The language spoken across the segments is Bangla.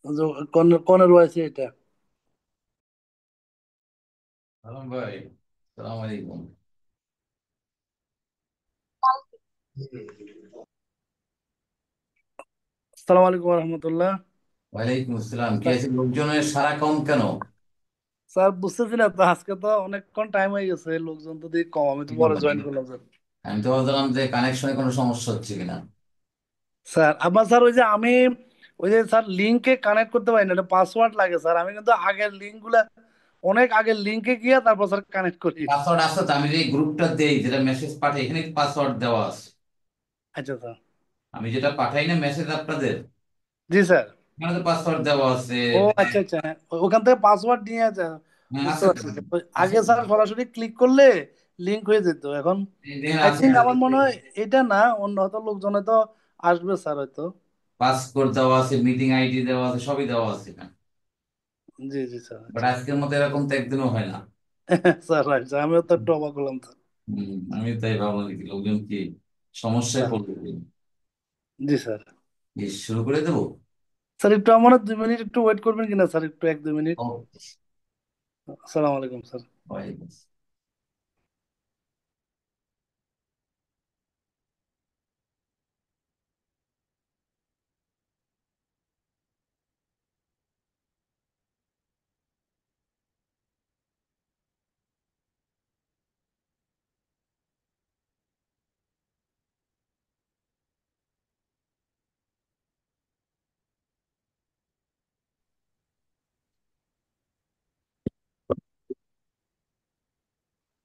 যে কোন রয়েছে এটা? সালাম ভাই, সালাম আলাইকুম। আসসালামু আলাইকুম রহমতুল্লাহ। ওয়ালাইকুম আসসালাম। কি আছে, লোকজনের সারা কম কেন? স্যার বুঝতেছি না তো, আজকে তো অনেকক্ষণ টাইম হয়ে গেছে, লোকজন তো দেখি কম, আমি তো কি পরে ব্যাপার? জয়েন করলাম স্যার। আমি তো ভাবলাম যে কানেকশনে কোনো সমস্যা হচ্ছে কিনা। স্যার আপনার স্যার ওই যে আমি ওই যে স্যার লিঙ্কে কানেক্ট করতে পারি না, এটা পাসওয়ার্ড লাগে স্যার। আমি কিন্তু আগের লিঙ্ক গুলা অনেক আগের লিঙ্কে গিয়ে তারপর স্যার কানেক্ট করি। পাসওয়ার্ড আছে তো, আমি যে গ্রুপটা দেই, যেটা মেসেজ পাঠাই, এখানে পাসওয়ার্ড দেওয়া আছে। আচ্ছা স্যার। আমি যেটা পাঠাই না মেসেজ আপনাদের, জি স্যার। এখানে তো পাসওয়ার্ড দেওয়া আছে। ও আচ্ছা আচ্ছা, হ্যাঁ ওখান থেকে পাসওয়ার্ড নিয়ে আছে। হ্যাঁ বুঝতে আছে তো, পারছি স্যার। ওই আছে আগে তো। স্যার সরাসরি ক্লিক করলে লিঙ্ক হয়ে যেত, এখন এখানে আই আছে। থিঙ্ক আমার মনে হয় এটা না, অন্য হয়তো লোকজন হয়তো আসবে স্যার হয়তো। পাসকোড দেওয়া আছে, মিটিং আইডি দেওয়া আছে, সবই দেওয়া আছে এখানে। জি জি স্যার, বাট আচ্ছা। আজকের মতো এরকম তো একদিনও হয় না। স্যার আচ্ছা, আমিও তো একটু অবাক হলাম স্যার। আমি তাই ভাবলাম কি লোকজন কি সমস্যায় স্যার। পড়বে। জি স্যার। শুরু করে দেবো। স্যার একটু আমার 2 মিনিট একটু ওয়েট করবেন কিনা স্যার, একটু 1-2 মিনিট। ওকে। আসসালামু আলাইকুম স্যার। ওয়ালাইকুম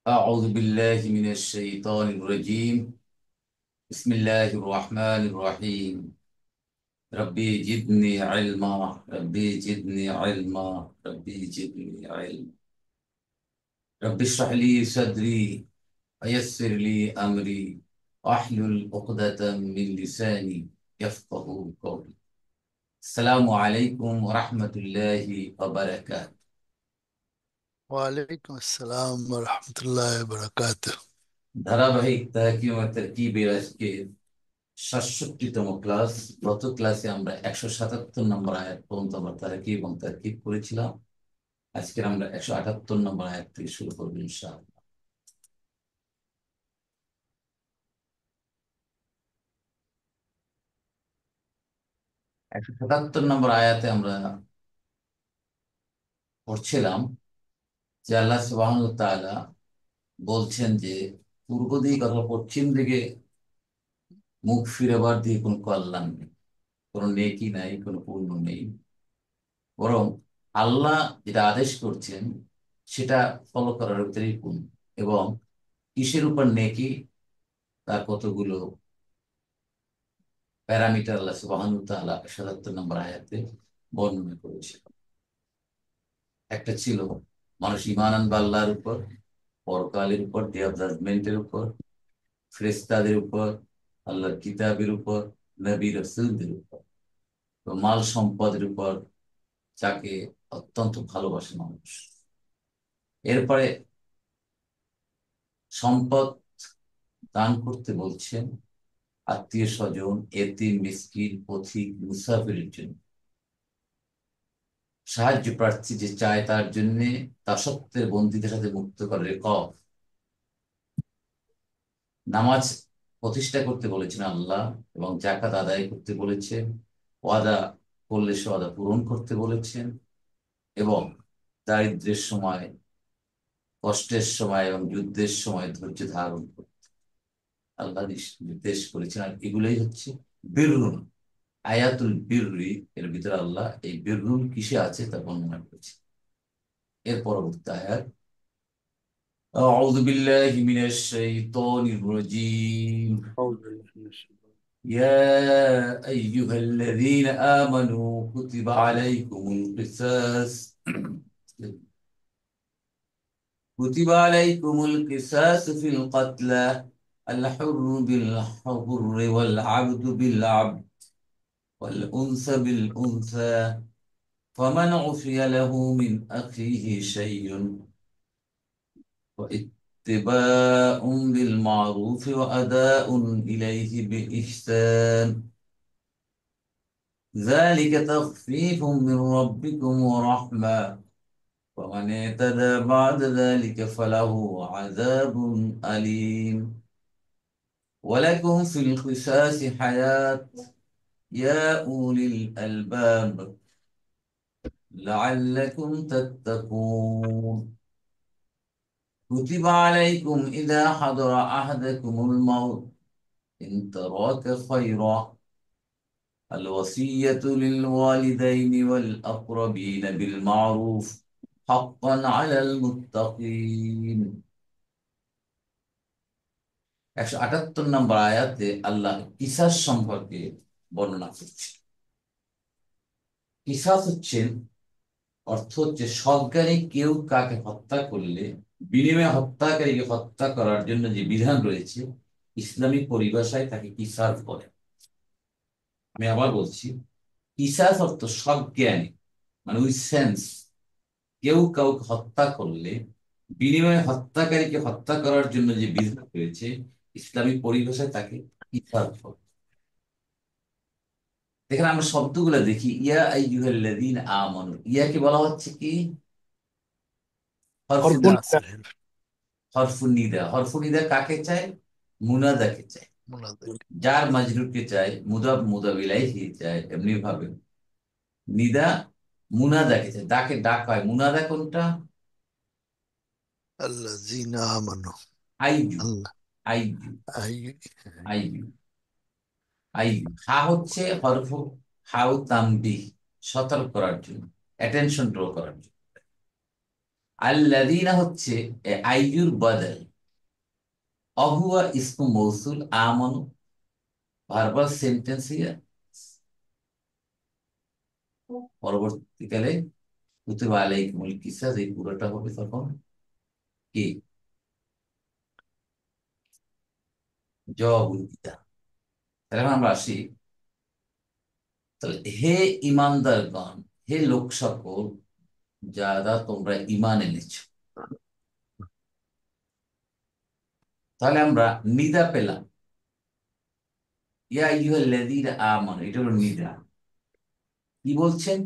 أعوذ بالله من الشيطان الرجيم. بسم الله الرحمن الرحيم. ربي جدني علما، ربي جدني علما، ربي جدني علما. ربي اشرح لي صدري ويسر لي أمري واحلل عقدة من لساني يفقه قولي. السلام عليكم ورحمة الله وبركاته. ওয়ালাইকুম আসসালাম রহমতুল্লাহ বরকাতুহ। ধারাবাহিক তাহকিম ও তারকিবের আজকে 67তম ক্লাস। গত ক্লাসে আমরা 177 নম্বর আয়াত পর্যন্ত আমরা তারকিব এবং তারকিব করেছিলাম। আজকে আমরা 178 নম্বর আয়াত থেকে শুরু করবো ইনশাআল্লাহ। 177 নম্বর আয়াতে আমরা পড়ছিলাম যে আল্লাহ সুবহানাহু ওয়া তাআলা বলছেন যে পূর্ব দিক অথবা পশ্চিম দিকে মুখ ফিরাবার দিয়ে কোনো কল্যাণ নেই, কোনো নেকি নাই, কোনো পুণ্য নেই। বরং আল্লাহ যেটা আদেশ করছেন সেটা ফলো করার ভিতরেই পুণ্য। এবং কিসের উপর নেকি, তার কতগুলো প্যারামিটার আল্লাহ সুবহানাহু ওয়া তাআলা ৭৭ নম্বর আয়াতে বর্ণনা করেছে। একটা ছিল মানুষ ঈমান আনবে আল্লাহর উপর, পরকালের উপর, ডে অফ জাজমেন্টের উপর, ফেরেশতাদের উপর, আল্লাহর কিতাবের উপর, নবী রাসূলদের উপর, এবং মাল সম্পদের উপর, যাকে অত্যন্ত ভালোবাসে মানুষ। এরপরে সম্পদ দান করতে বলছেন আত্মীয় স্বজন, এতিম, মিসকিন, পথিক, মুসাফিরের জন্য। সাহায্য প্রার্থী যে চায় তার জন্য দাসত্বের বন্দীদের সাথে মুক্ত করে রেকব। নামাজ প্রতিষ্ঠা করতে বলেছেন আল্লাহ, এবং জাকাত আদায় করতে বলেছেন। ওয়াদা করলে সে ওয়াদা পূরণ করতে বলেছেন। এবং দারিদ্র্যের সময়, কষ্টের সময় এবং যুদ্ধের সময় ধৈর্য ধারণ করতে আল্লাহ নির্দেশ করেছেন। আর এগুলোই হচ্ছে বিরুন, আয়াতুল বিররি। এর ভিতরে আল্লাহ এই বিরুন কিসে আছে তা বর্ণনা করেছে। এর পরবর্তী আয়াত, أعوذ بالله من الشيطان الرجيم. أعوذ بالله من الشيطان. يا أيها الذين آمنوا كتب عليكم القصاص، كتب عليكم القصاص في القتلى، الحر بالحر والعبد بالعبد والأنثى بالأنثى، فمن عفي له من أخيه شيء واتباع بالمعروف وأداء إليه بإحسان. ذلك تخفيف من ربكم ورحمة ومن اعتدى بعد ذلك فله عذاب أليم ولكم في القصاص حياة يا أولي الألباب لعلكم تتقون كتب عليكم إذا حضر أحدكم الموت إن ترك خيرا الوصية للوالدين والأقربين بالمعروف حقا على المتقين 178 নম্বর আয়াতে আল্লাহ কিসাস সম্পর্কে বর্ণনা করছে। কিসাস হচ্ছে অর্থ হচ্ছে সজ্ঞানে কেউ কাকে হত্যা করলে বিনিময়ে হত্যাকারীকে হত্যা করার জন্য যে বিধান রয়েছে ইসলামী পরিভাষায় তাকে কিসাস বলে। আমি আবার বলছি, কিসাস অর্থ সজ্ঞানে, মানে উইথ সেন্স, কেউ কাউকে হত্যা করলে বিনিময়ে হত্যাকারীকে হত্যা করার জন্য যে বিধান রয়েছে ইসলামী পরিভাষায় তাকে কিসাস বলে। দেখেন আমরা শব্দগুলো দেখি, ইয়া আইয়ুহাল্লাযীনা আমানু, ইয়াকে বলা হচ্ছে কি হরফুন অর্পণ। হরফুন নিদা। হরফুন নিদা কাকে চায়? মুনাদাকে চায়, যার মাজরুরকে চায়, মুদাব মুদাব ইলাইহি চায়। এমনি ভাবে নিদা মুনাদাকে চায়, ডাকে ডাক হয়। মুনাদা কোনটা? الذين آمنوا আইয়ু, الله আইয়ু, أي আইয়ু, আইয়ু। হা হচ্ছে হরফ, হাউ তামবিহ, সতর্ক করার জন্য, অ্যাটেনশন ড্র করার জন্য। আল্লাযীনা হচ্ছে আইয়ুর বদল। অহুয়া ইসমু মৌসুল, আমানু ভার্বাল সেন্টেন্স হিয়ার। পরবর্তীকালে কুতিবা আলাইকুমুল কিসাস, এই পুরোটা হবে তখন কি জবাবুল কিতাব। তাহলে এখন আমরা আসি, তাহলে হে ইমানদারগণ, হে লোক সকল যারা তোমরা ইমান এনেছ। তাহলে আমরা নিদা পেলাম, ইয়া আইয়ুহাল্লাযীনা আমানু, এটা হলো নিদা। কি বলছেন?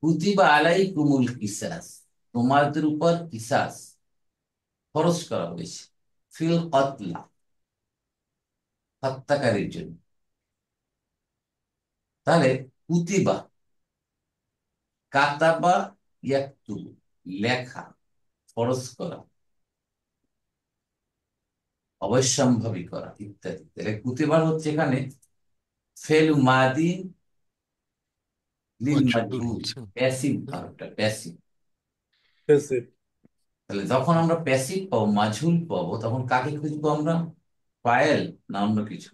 কুতিবা আলাইকুমুল কিসাস, তোমাদের উপর কিসাস খরচ করা হয়েছে, ফিল কতলা, হত্যাকারীর জন্য। তাহলে কুতিবা, কাতাবা, ইয়াকতুবু, লেখা, ফরজ করা, অবশ্যম্ভাবী করা ইত্যাদি। তাহলে কুতিবার হচ্ছে এখানে ফেল মাদি লিল مجهول মাজহুল, প্যাসিভ ভার্বটা প্যাসিভ। হয়েছে। তাহলে যখন আমরা প্যাসিভ পাবো, মাজহুল পাবো, তখন কাকে খুঁজবো আমরা? ফাইল না অন্য কিছু?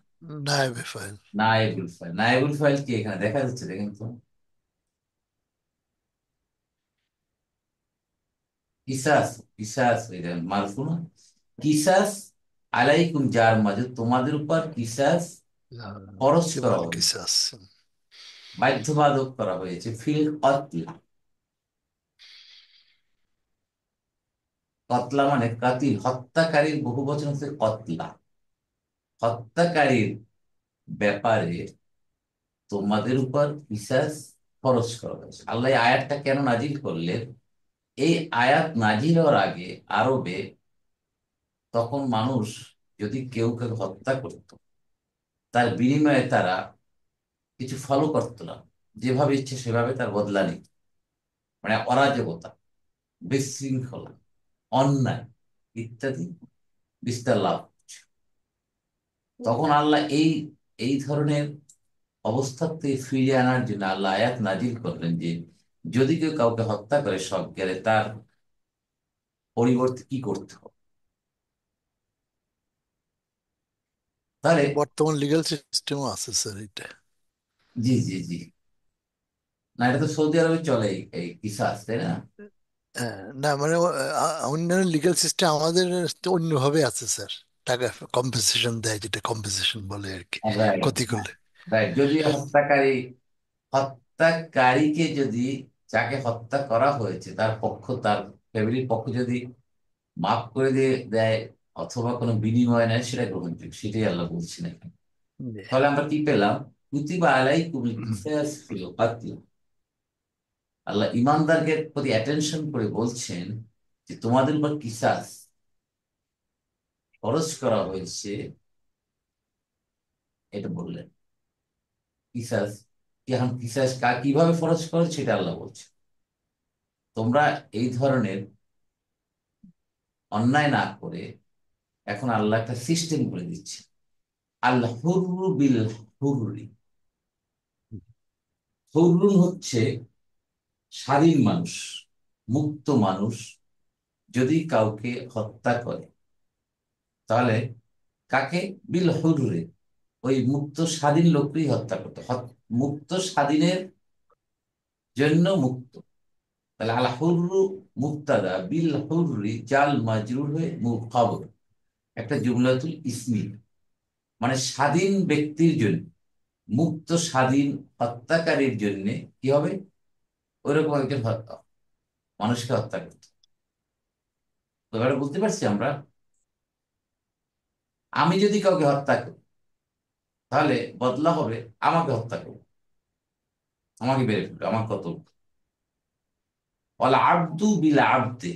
نائب فاعل নায়েবুল ফাইল। নায়েবুল ফাইল কি এখানে দেখা যাচ্ছে? দেখেন তো, কিসাস, কিসাস মারফু না? কিসাস আলাইকুম, যার মাঝে তোমাদের উপর কিসাস খরচ كتب করা হয়েছে, القصاص বাধ্যবাধক করা হয়েছে, ফিল কতলা। কতলা মানে কাতিল, হত্যাকারীর বহু বচন হচ্ছে কতলা। হত্যাকারীর ব্যাপারে তোমাদের উপর কিসাস খরচ করা হয়েছে। আল্লাহ এই আয়াতটা কেন নাজিল করলেন? এই আয়াত নাজিল হওয়ার আগে আরবে তখন মানুষ যদি কেউ কেউ হত্যা করত, তার বিনিময়ে তারা কিছু ফলো করতো না, যেভাবে ইচ্ছে সেভাবে তার বদলা নিত। মানে অরাজকতা, বিশৃঙ্খলা, অন্যায় ইত্যাদি বিস্তার লাভ করছে। তখন আল্লাহ এই এই ধরনের অবস্থা থেকে ফিরিয়ে আনার জন্য আল্লাহ আয়াত নাজিল করলেন যে যদি কেউ কাউকে হত্যা করে সজ্ঞানে, তার পরিবর্তে কি করতে হবে। তাহলে বর্তমান লিগ্যাল সিস্টেমও আছে স্যার এটা। জি জি জি, না এটা তো সৌদি আরবে চলে এই কিসাস, তাই না? না মানে অন্যান্য লিগ্যাল সিস্টেম আমাদের তো অন্যভাবে আছে স্যার। টাকা কম্পেনসেশন দেয়, যেটা কম্পেনসেশন বলে আর কি, রাইট, ক্ষতি করলে। রাইট। যদি হত্যাকারীকে যদি, যাকে হত্যা করা হয়েছে তার পক্ষ, তার ফ্যামিলির পক্ষ যদি মাফ করে দিয়ে দেয় অথবা কোনো বিনিময় নেয়, সেটা গ্রহণযোগ্য, সেটাই আল্লাহ বলছেন এখানে। জি। তাহলে আমরা কি পেলাম? কুতিবা আলাইকুমুল কিসাস ফিল কাতল। আল্লাহ ইমানদারকে প্রতি অ্যাটেনশন করে বলছেন যে তোমাদের উপর কিসাস খরচ করা হয়েছে। এটা বললেন কিসাস, এখন কিসাস কিভাবে খরচ করে সেটা আল্লাহ বলছে। তোমরা এই ধরনের অন্যায় না করে এখন আল্লাহ একটা সিস্টেম করে দিচ্ছে। আল হুররু বিল হুররি। হুররুন হচ্ছে স্বাধীন মানুষ, মুক্ত মানুষ যদি কাউকে হত্যা করে তাহলে কাকে? বিল হুররে, ওই মুক্ত স্বাধীন লোককেই হত্যা করতে। মুক্ত স্বাধীনের জন্য মুক্ত। তাহলে আল হুররু মুক্তাদা, বিল হুররি জাল মাজরুর হয়ে খবর, একটা জুমলাতুল ইসমি, মানে স্বাধীন ব্যক্তির জন্য, মুক্ত স্বাধীন হত্যাকারীর জন্য কি হবে? ওইরকম একজন হত্যা, মানুষকে হত্যা করতে। তো এবারে বুঝতে পারছি আমরা, আমি যদি কাউকে হত্যা করি তাহলে বদলা হবে আমাকে হত্যা করবে, আমাকে বেড়ে ফেলবে, আমার কত। ওয়াল আব্দু বিল আব্দে,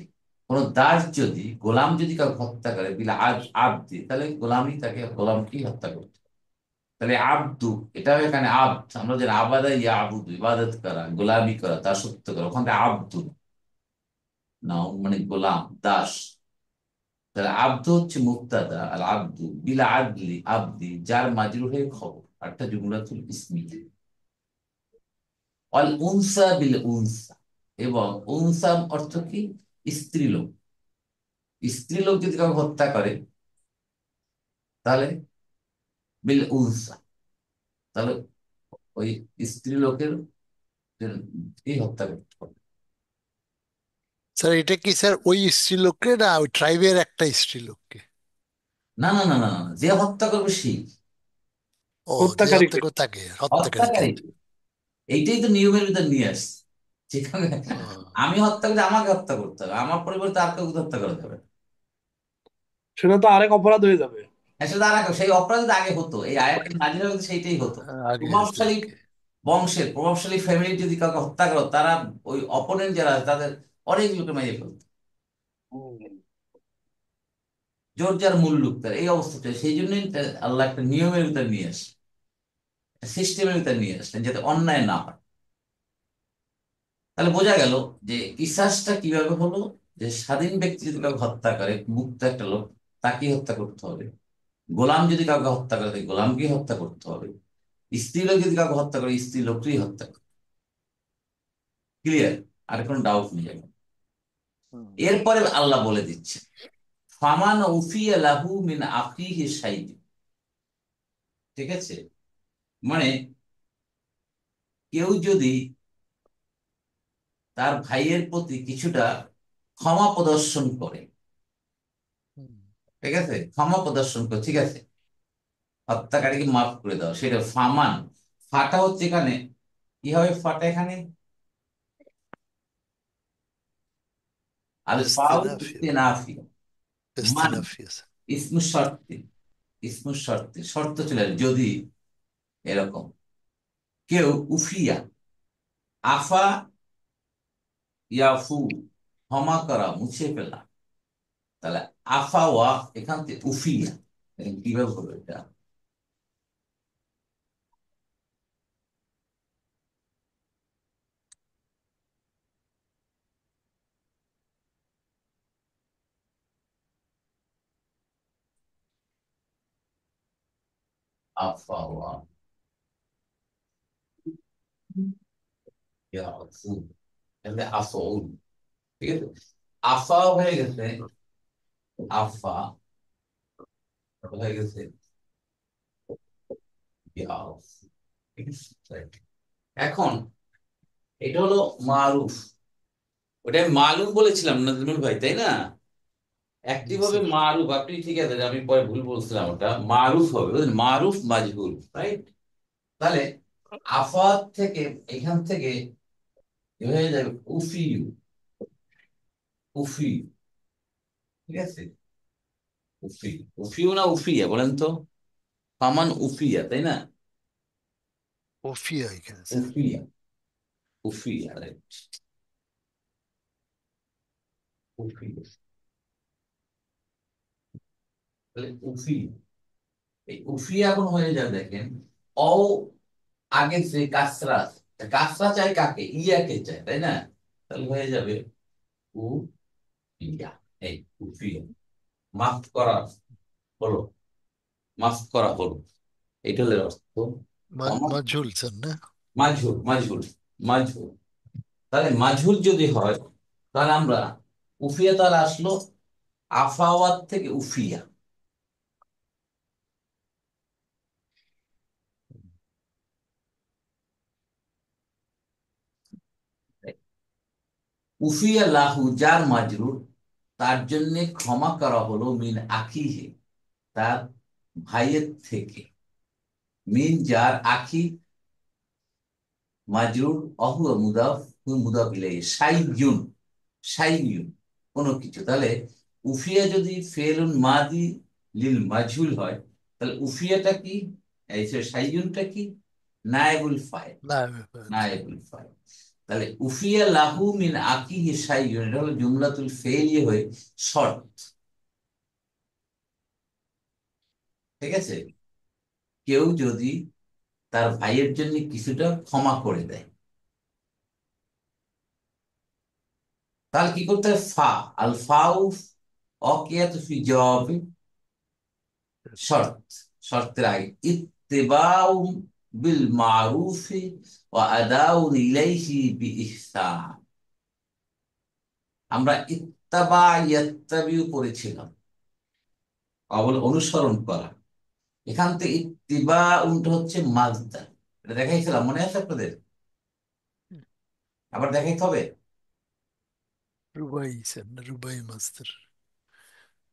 কোন দাস যদি, গোলাম যদি কাউকে হত্যা করে বিল আব্দে, তাহলে গোলামই তাকে, গোলামকেই হত্যা করতে। তাহলে আব্দু, এটাও এখানে আব্দ, আমরা যেন আবাদা ইয়া আবুদু, ইবাদত করা, গোলামি করা, দাসত্ব করা, ওখানে আব্দু নাউন মানে গোলাম, দাস। তাহলে আব্দ হচ্ছে মুক্তাদা, আর আব্দু বিল আদলি আব্দি যার মাজরুর হয়ে খবর, একটা জুমলাতুল ইসমি। অল উনসা বিল উনসা, এবং উনসা অর্থ কি? স্ত্রীলোক। স্ত্রীলোক যদি কাউকে হত্যা করে তাহলে বিল উনসা, তাহলে ওই স্ত্রীলোকের এই হত্যা করতে হবে। স্যার এটা কি স্যার ওই স্ত্রীলোককে না ওই ট্রাইবের একটা স্ত্রীলোককে? না না না না না, যে হত্যা করবে সেই ও, যে হত্যা হত্যাকারীকে। করে তাকে হত্যাকারীকে। হত্যাকারী। এইটাই তো নিয়মের ভিতর নিয়ে আসছে, যেখানে ও, আমি হত্যা করি আমাকে হত্যা করতে হবে, আমার পরিবর্তে আর কাউকে হত্যা করা যাবে না। সেটা তো আরেক অপরাধ হয়ে যাবে। আসলে আর সেই অপরাধ যদি আগে হতো, এই আয়াতটা নাজিল হলে কিন্তু সেইটাই হতো। আগে হতো, প্রভাবশালী ওকে। বংশের, প্রভাবশালী ফ্যামিলির যদি কাউকে হত্যা করো, তারা ওই অপোনেন্ট যারা আছে তাদের অনেক লোকে মেরে ফেলতো। হুম। জোর যার মূল লোক তার এই অবস্থাটা, সেই জন্যই আল্লাহ একটা নিয়মের ভিতরে নিয়ে আসে, সিস্টেমের ভিতরে নিয়ে আসলেন যাতে অন্যায় না হয়। তাহলে বোঝা গেল যে কিসাসটা কিভাবে হলো, যে স্বাধীন ব্যক্তি যদি কাউকে হত্যা করে, মুক্ত একটা লোক, তাকেই হত্যা করতে হবে। গোলাম যদি কাউকে হত্যা করে, তাকে গোলামকেই হত্যা করতে হবে। স্ত্রী লোক যদি কাউকে হত্যা করে, স্ত্রী লোককেই হত্যা করে। ক্লিয়ার? আর কোনো ডাউট নেই এখন। হুম। এরপরে আল্লাহ বলে দিচ্ছে ফামান উফিয়া লাহু মিন আখিহি শাইউন। ঠিক আছে, মানে কেউ যদি তার ভাইয়ের প্রতি কিছুটা ক্ষমা প্রদর্শন করে, হুম। ঠিক আছে, ক্ষমা প্রদর্শন করে, ঠিক আছে, হত্যাকারীকে মাফ করে দাও, সেটা ফামান। ফাটা হচ্ছে এখানে, কি হবে ফাটা এখানে? আল ফাউ ইস্তেনাফিয়া। ইস্তেনাফি, মান ইস্তেনাফিয়া স্যার। ইসমু শর্তে, ইসমু শর্তে শর্ত ছিল যদি এরকম কেউ উফিয়া, আফা ইয়াফু, ক্ষমা করা, মুছে ফেলা, তাহলে আফা ওয়া এখান থেকে উফিয়া, এখন কিভাবে হলো এটা? আফা ওয়া ইয়াফু, এখানে আফউল, ঠিক আছে, আফা হয়ে গেছে, আফা হয়ে গেছে ইয়াফু, ঠিক আছে, Right. এখন এটা হলো মারুফ, ওটা আমি মালুম বলেছিলাম নাজমুল ভাই, তাই না? জি অ্যাক্টিভ হবে স্যার। মারুফ, আপনি ঠিক আছে, আমি পরে ভুল বলছিলাম, ওটা মারুফ হবে, বুঝলেন? মারুফ মাজহুর, রাইট? তাহলে আফাত থেকে, এখান থেকে এ হয়ে যাবে উফিউ, উফি, ঠিক আছে, উফি, উফিউ না উফিয়া বলেন তো? ফামান উফিয়া, তাই না? ওফিয়া এখানে স্যার। উফিয়া, উফিয়া, রাইট, উফিয়া। তাহলে উফিয়া, এই উফিয়া এখন হয়ে যাবে দেখেন, অ আগে যে কাসরা আছে, কাসরা চাই কাকে, ইয়াকে চাই, তাই না? তাহলে হয়ে যাবে উফিয়া। এই উফিয়া, মাফ করা হলো, মাফ করা হলো, এটা হলো এর অর্থ। ক্ষমা, মাজহুল স্যার না? মাঝহুল, মাঝহুল, মাঝহুল। তাহলে মাঝহুল যদি হয়, তাহলে আমরা উফিয়া তাহলে আসলো আফাওয়াত থেকে উফিয়া। উফিয়া লাহু, যার মাজরুর, তার জন্য ক্ষমা করা হলো, মিন আখিহে, তার ভাইয়ের থেকে। মিন যার, আখি মাজরুর, অহু মুদাফ, হু মুদাফ ইলাইহি, শাইয়ুন, শাইয়ুন কোনো কিছু। তাহলে উফিয়া যদি ফেলুন মাদি লিল মাজহুল হয়, তাহলে উফিয়াটা কি, এই যে শাইয়ুনটা কি, নায়েবুল ফাইল, না, নায়েবুল ফাইল। তাহলে উফিয়া লাহু মিন আকিহি শাইয়ুন, এটা হলো জুমলাতুল ফেইলি হয়ে শর্ত। ঠিক আছে, কেউ যদি তার ভাইয়ের জন্য কিছুটা ক্ষমা করে দেয়, তাহলে কি করতে হবে, ফা, আল ফাউ অকিয়াত ফি জবাব শর্ত, শর্তের আগে, ইত্তিবাউ বিল মারুফি ওয়া আদাউন ইলাইহি বিইহসান। আমরা ইত্তাবা ইয়াত্তাবিউ পড়েছিলাম, অনুসরণ করা। এখান থেকে ইত্তিবা উনটা হচ্ছে মাজদার, এটা দেখাইছিলাম, মনে আছে আপনাদের? আবার দেখাইতে হবে? রুবাই স্যার না, রুবাই মাস্টার।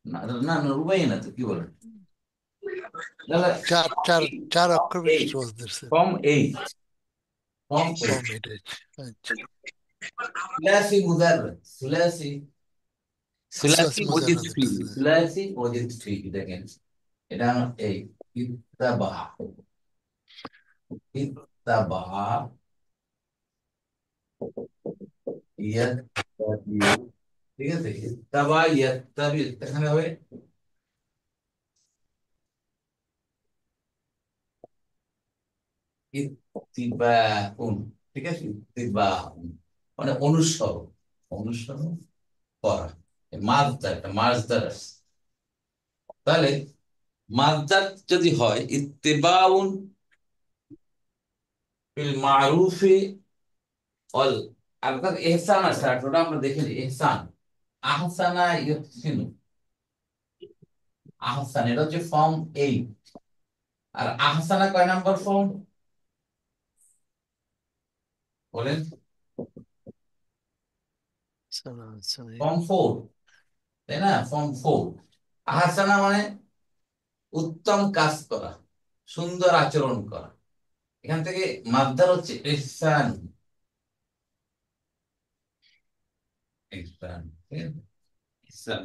না না না, রুবাই না তো, কি বলেন? তাহলে চার চার চার অক্ষর বিশিষ্ট এইট, ওয়াজদের sir. Form eight, form eight, form এটাই। আচ্ছা। সুলাসি মুজাররদ, সুলাসি, আসলাস সুলাসি ওজিদ মুজারাদ। ফিল, সুলাসি ওজিদ ফিল, দেখেন এটা এই ইত্তাবা, ইত্তাবা ইয়াত্তাবিউ, ঠিক আছে, ইত্তাবা ইয়াত্তাবিউ, এখানে হবে ইত্তিবাউন, ঠিক আছে, ইত্তিবাউন মানে অনুসরণ, অনুসরণ করা। মাজদার, একটা মাজদার আছে। তাহলে মাজদার যদি হয় ইত্তিবাউন বিল মারুফি অল, আপনার ইহসান আছে, আর ওটা আমরা দেখে নিই, ইহসান, আহসানা ইহসিনু, আহসান এটা হচ্ছে ফর্ম এইট। আর আহসানা কয় নাম্বার ফর্ম বলেন? ফর্ম ফোর, তাই না, ফর্ম ফোর। আহসানা মানে উত্তম কাজ করা, সুন্দর আচরণ করা। এখান থেকে মাদ্দার হচ্ছে ইহসান, ইহসান, ঠিক আছে? ইহসান,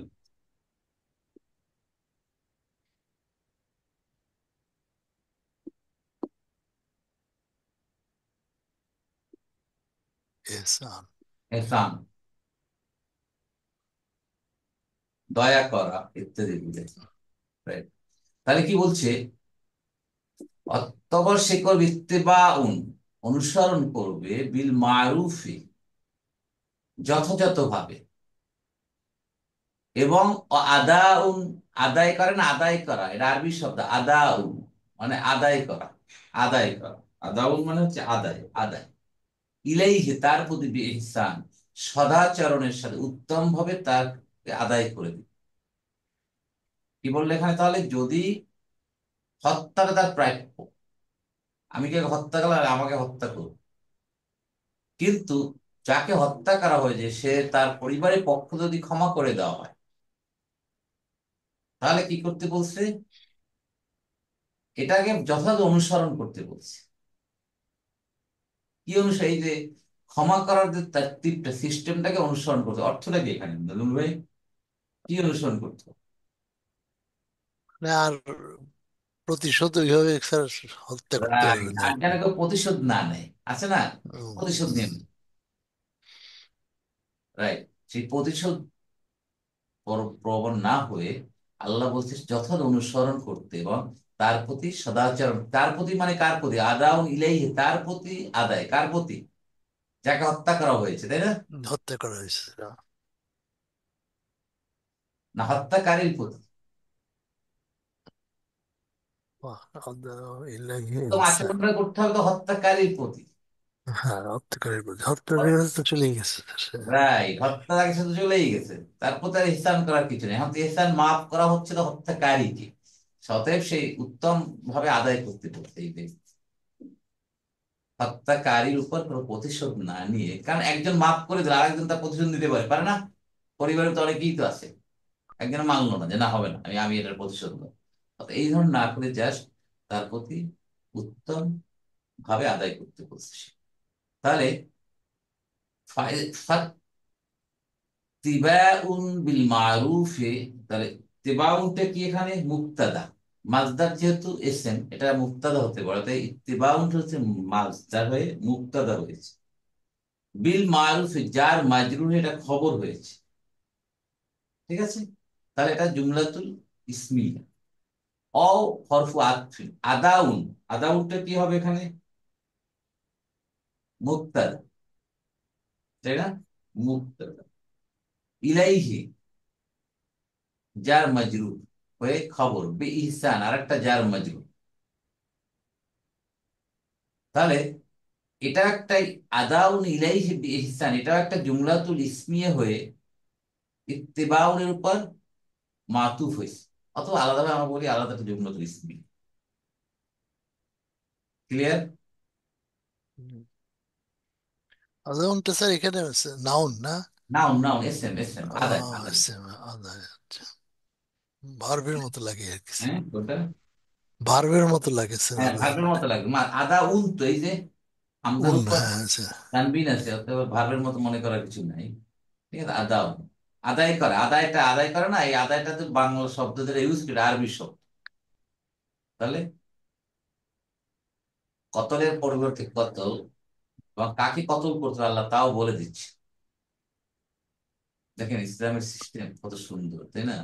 এহসান। ইহসান দয়া করা ইত্যাদি বুঝায়। Right? তাহলে কি বলছে, অতঃপর সে করবে ইত্তেবাউন, অনুসরণ করবে, বিল মারুফি, যথাযথভাবে, এবং আদাউন, আদায় করেন, আদায় করা, এটা আরবি শব্দ, আদাউন মানে আদায় করা, আদায় করা, আদাউন মানে হচ্ছে আদায়, আদায়, ইলাইহি তার প্রতি, ইহসান সদাচরণের সাথে, উত্তম ভাবে তার আদায় করে দিবে। কি বললে এখানে, তাহলে যদি হত্যাটা তার প্রাপ্য, আমি কে হত্যা করলাম, আমাকে হত্যা করবো, কিন্তু যাকে হত্যা করা হয়েছে সে, তার পরিবারের পক্ষ যদি ক্ষমা করে দেওয়া হয়, তাহলে কি করতে বলছে, এটাকে যথাযথ অনুসরণ করতে বলছে। কি অনুসারে, এই যে ক্ষমা করার যে তারতিবটা, সিস্টেমটাকে অনুসরণ করতে, অর্থটা কি এখানে দুলুল ভাই, কি অনুসরণ করতে হবে? মানে আর প্রতিশোধ ওইভাবে স্যার হত্যা করতে রাইট, পারবে না আর আর যেন কি। কেউ প্রতিশোধ না নেয়, আছে না, প্রতিশোধ উম, নেন, রাইট, সেই প্রতিশোধ প্রবণ না হয়ে আল্লাহ বলছে যথাযথ অনুসরণ করতে এবং তার প্রতি সদাচরণ, তার প্রতি মানে কার প্রতি, আদাউন ইলাইহি, তার প্রতি আদায়, কার প্রতি, যাকে হত্যা করা হয়েছে, তাই না, হত্যা করা হয়েছে স্যার। না হত্যাকারীর প্রতি। বাহ, আল্লাহ ইলাহি তো ইনসান। আচরণটা করতে হবে তো হত্যাকারীর প্রতি। হ্যাঁ, হত্যাকারীর প্রতি, হত্যার বিরুদ্ধে তো চলেই গেছে স্যার। রাইট, হত্যার আগে সাথে চলেই গেছে, তারপর তার ইহসান করার কিছু নেই, এখন তো ইহসান মাফ করা হচ্ছে তো হত্যাকারীকে, সতএব সেই উত্তম ভাবে আদায় করতে বলছে এই ব্যক্তি। হত্যাকারীর উপর কোনো প্রতিশোধ না নিয়ে, কারণ একজন মাফ করে দিলে আরেকজন তার প্রতিশোধ নিতে পারে, পারে না, পরিবারে তো অনেকেই তো আছে, একজন মানলো না যে না হবে না, আমি আমি এটার প্রতিশোধ নেবো, অর্থাৎ এই ধরনের না করে জাস্ট তার প্রতি উত্তম ভাবে আদায় করতে বলছে সে। তাহলে তিবাউন বিল মারুফে, তাহলে তিবাউনটা কি এখানে মুক্তাদা, মাজদার যেহেতু এসেন এটা মুক্তাদা হতে পারে, তাই ইত্তিবাউনটা হচ্ছে মাজদার হয়ে মুক্তাদা হয়েছে, বিল মারুফে যার মাজরুর এটা খবর হয়েছে, ঠিক আছে, তাহলে এটা জুমলাতুল ইসমিয়া। অ হরফু আতফিন, আদাউন, আদাউনটা কি হবে এখানে, মুক্তাদা, তাই না, মুক্তাদা, ইলাইহি যার মাজরুর হয়ে খবর, বে ইহসান আর একটা যার মাজরুর, তাহলে এটা একটা আদাউন ইলাইহি বি ইহসান, এটা একটা জুমলাতুল ইসমিয়া হয়ে ইত্তিবাউনের উপর মাতুফ হয়েছে, অথবা আলাদাভাবে আমরা বলি আলাদা একটা জুমলাতুল ইসমি। ক্লিয়ার? আদাউনটা স্যার এখানে নাউন না? নাউন, নাউন, এসএম, এসএম, আদায়, আদায়। আদায়, আচ্ছা। ভার্বের মতো লাগে আর কি স্যার। হ্যাঁ ওটা, ভার্বের মতো লাগে স্যার হ্যাঁ আদাউন। ভার্বের মতো লাগবে, আদা উন তো এই যে হামজার উপর হ্যাঁ স্যার। তানবিন আছে, অতএব ভার্বের মতো মনে করার কিছু নাই, ঠিক আছে, আদাও, আদায় করে, আদায়টা আদায় করে না, এই আদায়টা তো বাংলা শব্দ যেটা ইউজ করে আরবি শব্দ, তাহলে কতলের পরিবর্তে কতল, এবং কাকে কতল করতে হবে আল্লাহ তাও বলে দিচ্ছে। দেখেন ইসলামের সিস্টেম কত সুন্দর, তাই না,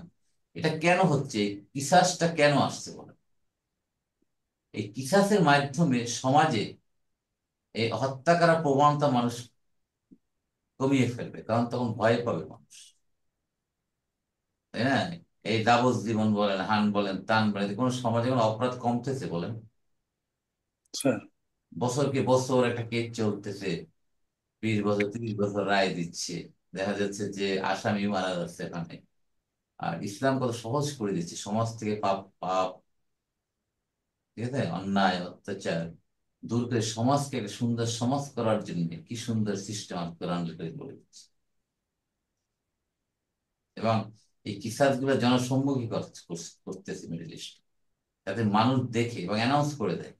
এটা কেন হচ্ছে, কিসাসটা কেন আসছে বলে, এই কিসাসের মাধ্যমে সমাজে এই হত্যা করার প্রবণতা মানুষ কমিয়ে ফেলবে, কারণ তখন ভয় পাবে মানুষ, তাই না, এই যাবজ্জীবন বলেন, হান বলেন, তান বলেন, কোনো সমাজে কোনো অপরাধ কমতেছে বলেন, স্যার বছরকে বছর একটা কেস চলতেছে, 20 বছর 30 বছর রায় দিচ্ছে, দেখা যাচ্ছে যে আসামি মারা যাচ্ছে এখানে, আর ইসলাম কত সহজ করে দিচ্ছে, সমাজ থেকে পাপ পাপ, ঠিক আছে, অন্যায় অত্যাচার দূর করে সমাজকে একটা সুন্দর সমাজ করার জন্য কি সুন্দর সিস্টেম কোরআন করে দিচ্ছে, এবং এই কিসাস গুলো জনসম্মুখী করতেছে মিডল ইস্ট, যাতে মানুষ দেখে এবং অ্যানাউন্স করে দেয়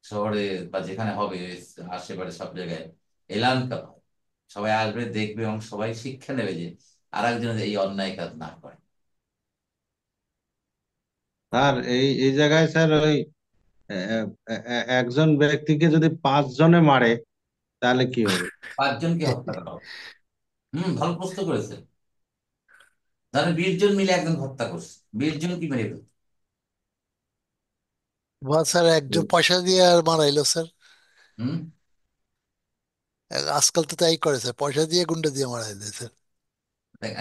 শহরে বা যেখানে হবে, আশেপাশে সব জায়গায় এলান করা হয়, সবাই আসবে দেখবে এবং সবাই শিক্ষা নেবে যে আর একজন এই অন্যায় কাজ না করে। স্যার এই এই জায়গায় স্যার ওই একজন ব্যক্তিকে যদি 5 জনে মারে তাহলে কি হবে? 5 জনকে হত্যা করা হবে। ভালো প্রশ্ন করেছে, ধরেন 20 জন মিলে একজন হত্যা করছে, 20 জন কি মেরে ফেলছে? বা স্যার একজন পয়সা দিয়ে আর মারাইলো স্যার। হম। আজকাল তো তাই করে স্যার, পয়সা দিয়ে গুন্ডা দিয়ে মারাই দেয় স্যার।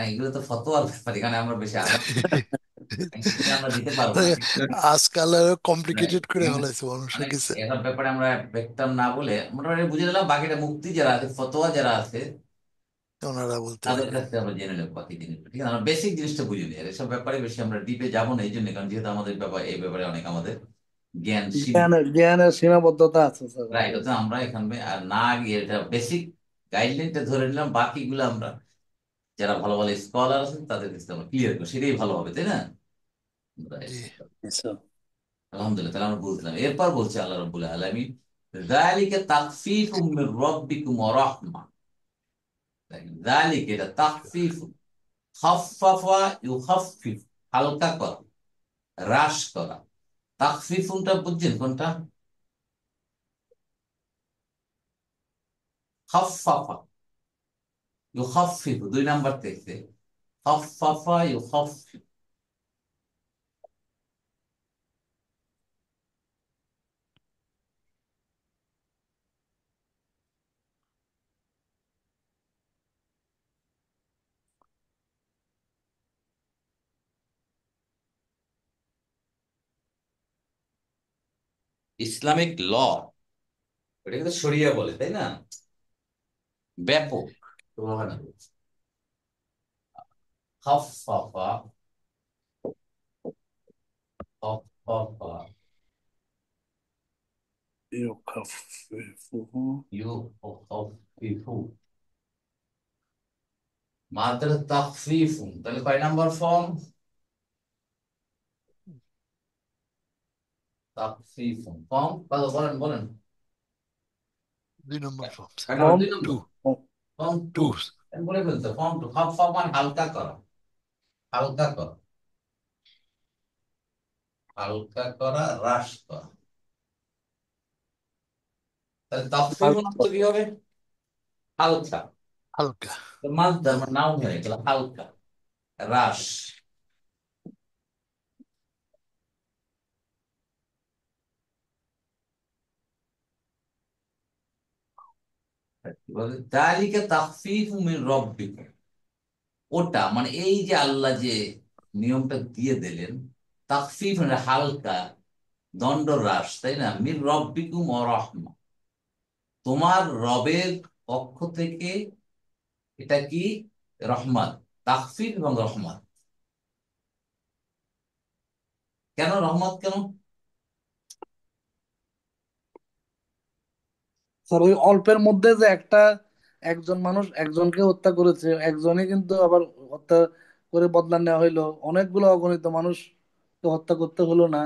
এগুলো তো ফতোয়ার ব্যাপার, এখানে আমরা বেশি আগাম আমরা দিতে পারবো না, মানে কিন্তু আজকাল আরো right, কমপ্লিকেটেড করে এখানে ফেলাইছে মানুষের মানে কাছে। এসব ব্যাপারে আমরা ব্যক্তম না বলে মোটামুটি বুঝে দিলাম, বাকিটা মুক্তি যারা আছে, ফতোয়া যারা আছে ওনারা বলতে তাদের পারবেন। কাছ থেকে আমরা জেনে নেবো বাকি জিনিসটা, ঠিক আছে, আমরা বেসিক জিনিসটা বুঝে নিই, আর এসব ব্যাপারে বেশি আমরা ডিপে যাবো না এই জন্য, কারণ যেহেতু আমাদের ব্যাপার এই ব্যাপারে অনেক আমাদের জ্ঞান সীমিত। জ্ঞানের সীমাবদ্ধতা আছে স্যার রাইট, আমাদের। অর্থাৎ আমরা এখানে আর না গিয়ে এটা বেসিক গাইডলাইনটা ধরে নিলাম, বাকিগুলো আমরা যারা ভালো ভালো স্কলার আছেন তাদের কাছে আমরা ক্লিয়ার করি, সেটাই ভালো হবে, তাই না? Right. জি। আচ্ছা আলহামদুলিল্লাহ, তাহলে আমরা বুঝলাম, এরপর বলছে আল্লাহ রাব্বুল আলামিন যালিকা তাখফীফুম মির রাব্বিকুম ওয়া রাহমা, দেখেন যালিকা এটা তাখফীফ, খাফফাফা ইউখাফফিফ, হালকা করা, হ্রাস করা। তাখফিফুনটা বুঝছেন কোনটা? খাফফাফা ইউখাফফিফু, 2 নাম্বার থেকে খাফফাফা ইউখাফফিফু। ইসলামিক ল, এটা কিন্তু শরিয়া বলে, তাই না? ব্যাপক তো হয় না। খাফফাফা খাফফাফা ইউখাফিফুহু। ইউখাফফিফু, মাত্র তাখফিফুন, তাহলে কয় নাম্বার ফর্ম? তাখফিফুন ফর্ম কত বলেন বলেন? 2 নম্বর ফর্ম কয় স্যার। নাম্বার? ফর্ম 2। 2 নম্বর ফর্ম টু। 2। বলে ফেলতে ফর্ম টু। খাফফাফা মানে হালকা করা, হালকা করা, হালকা করা, হ্রাস করা। তাহলে তাখফিফুন অর্থ কি হবে? হালকা। হালকা। মাঝদার মানে নাউন হয়ে গেল, হালকা, হ্রাস। যালিকা তাখফিফু মিন রাব্বিকুম, ওটা মানে এই যে আল্লাহ যে নিয়মটা দিয়ে দিলেন, তাখফিফ মানে হালকা, দণ্ড হ্রাস, তাই না? মিন রাব্বিকুম ওয়া রাহমা, তোমার রবের পক্ষ থেকে। এটা কি? রহমত। তাখফিফ এবং রহমত। কেন রহমত কেন? স্যার ওই অল্পের মধ্যে যে একটা একজন মানুষ একজনকে হত্যা করেছে, একজনই কিন্তু আবার হত্যা করে বদলা নেওয়া হইলো, অনেকগুলো অগণিত মানুষ তো হত্যা করতে হলো না,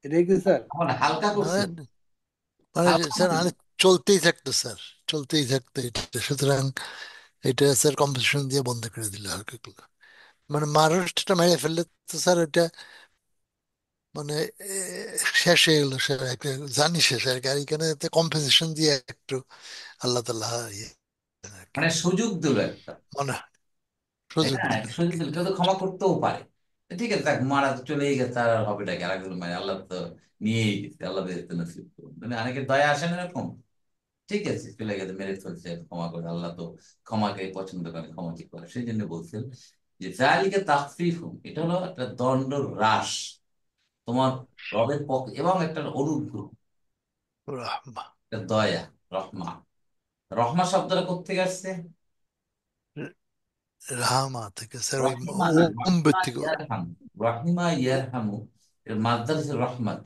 এটাই কি স্যার? মানে হালকা করছে। মানে মানে হালকা স্যার করছে। মানে চলতেই থাকতো স্যার, চলতেই থাকতো এটা। সুতরাং এটা স্যার কম্পিটিশন দিয়ে বন্ধ করে দিল হালকা গুলো। মানে মানুষটা মেরে ফেললে তো স্যার এটা মানে শেষ হয়ে গেল স্যার, একটা জানি শেষ আর কি। আর এখানে কম্পেনসেশন দিয়ে একটু আল্লাহ তাল্লাহ ইয়ে আর কি, মানে সুযোগ দিল একটা, মনে হয় তাই সুযোগ না? দিল একটা আর সুযোগ কি। দিল, কেউ তো ক্ষমা করতেও পারে। ঠিক আছে, দেখ মারা তো চলেই গেছে, আর হবে নাকি আরেকজন, মানে আল্লাহ তো নিয়েই গেছে, আল্লাহ বেহেশতে নসিব করুন। মানে অনেকের দয়া আসে না এরকম। ঠিক আছে, চলে গেছে, মেরে ফেলছে, ক্ষমা করে, আল্লাহ তো ক্ষমাকে পছন্দ করে, ক্ষমা কি করে, সেই জন্য বলছেন যে যালিকা তাখফিফুন, এটা হলো একটা দণ্ড হ্রাস তোমার রবের পক্ষ, এবং একটা অনুগ্রহ, রাহমা। একটা দয়া, রহমা। রহমা শব্দটা কোত্থেকে আসছে? রাহমা থেকে স্যার, ওই রহিমা না, উম্বের রহিমা থেকে। ইয়ারহামু। রহিমা ইয়ারহামু, এর মাদ্দার হচ্ছে রহমত,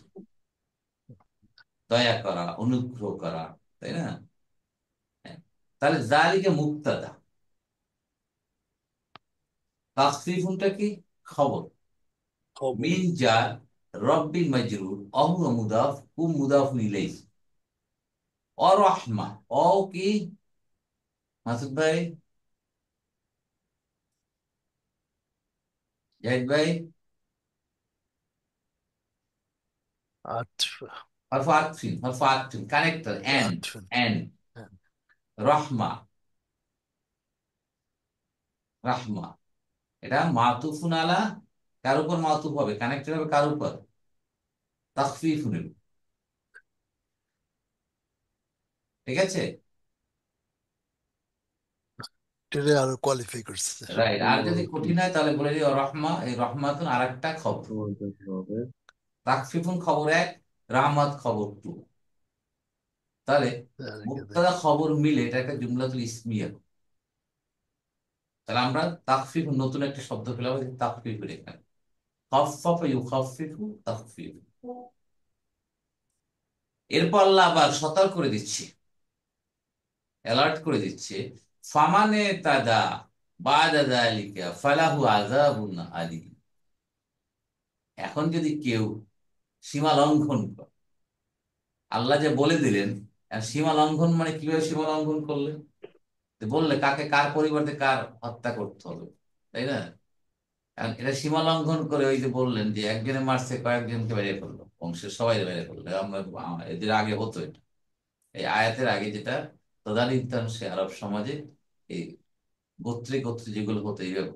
দয়া করা, অনুগ্রহ করা, তাই না? হ্যাঁ। তাহলে জালিকা মুবতাদা, তাখফিফুনটা কি? খবর। খবর। মিন জার, রব্বিল মাজরুর, অহু মুদাফ, কুম মুদাফুন ইলাইহি, অরহমা, অ কি? মাসুদ ভাই, জাহিদ ভাই। আচ্ছা। হরফ আতফিন, হরফ আতফিন, কানেক্টর, এন্ড, আচ্ছা। এন্ড, রহমা, রাহমা। এটা মাতুফুন আলা, কার উপর মাতুফ হবে, কানেক্টেড হবে কার উপর? তাখফিফুনের উপর। ঠিক আছে, এটা আরো কোয়ালিফাই করছে স্যার। রাইট। আর যদি কঠিন হয় তাহলে বলে দিও রহমা, এই রহমাতুন আর একটা খবর। তাকফিফুন খবর এক, রাহমাত খবর টু। তাহলে মুবতাদা খবর মিলে এটা একটা জুমলাতুল ইসমিয়া। তাহলে আমরা তাকফিফ, নতুন একটা শব্দ পেলাম, তাকফিফের এখানে খাফফাফা ইউখাফফিফু তাকফিফ। এরপর আল্লাহ আবার সতর্ক করে দিচ্ছে, অ্যালার্ট করে দিচ্ছে, ফামানে তাদা বাদা যালিকা ফালাহু আযাবুন আলীম। এখন যদি কেউ সীমা লঙ্ঘন করে, আল্লাহ যে বলে দিলেন, আর সীমা লঙ্ঘন মানে কিভাবে সীমা লঙ্ঘন করলে? তো বললে কাকে, কার পরিবর্তে কার হত্যা করতে হবে, তাই না? আর এটা সীমা লঙ্ঘন করে ওই যে বললেন যে একজনে মারছে কয়েকজনকে বেরিয়ে করলো, বংশের সবাই বেরিয়ে করলো। এদের আগে হতো এটা, এই আয়াতের আগে যেটা তদানীন্তন আরব সমাজে এই গোত্রে গোত্রে যেগুলো হতো এইভাবে।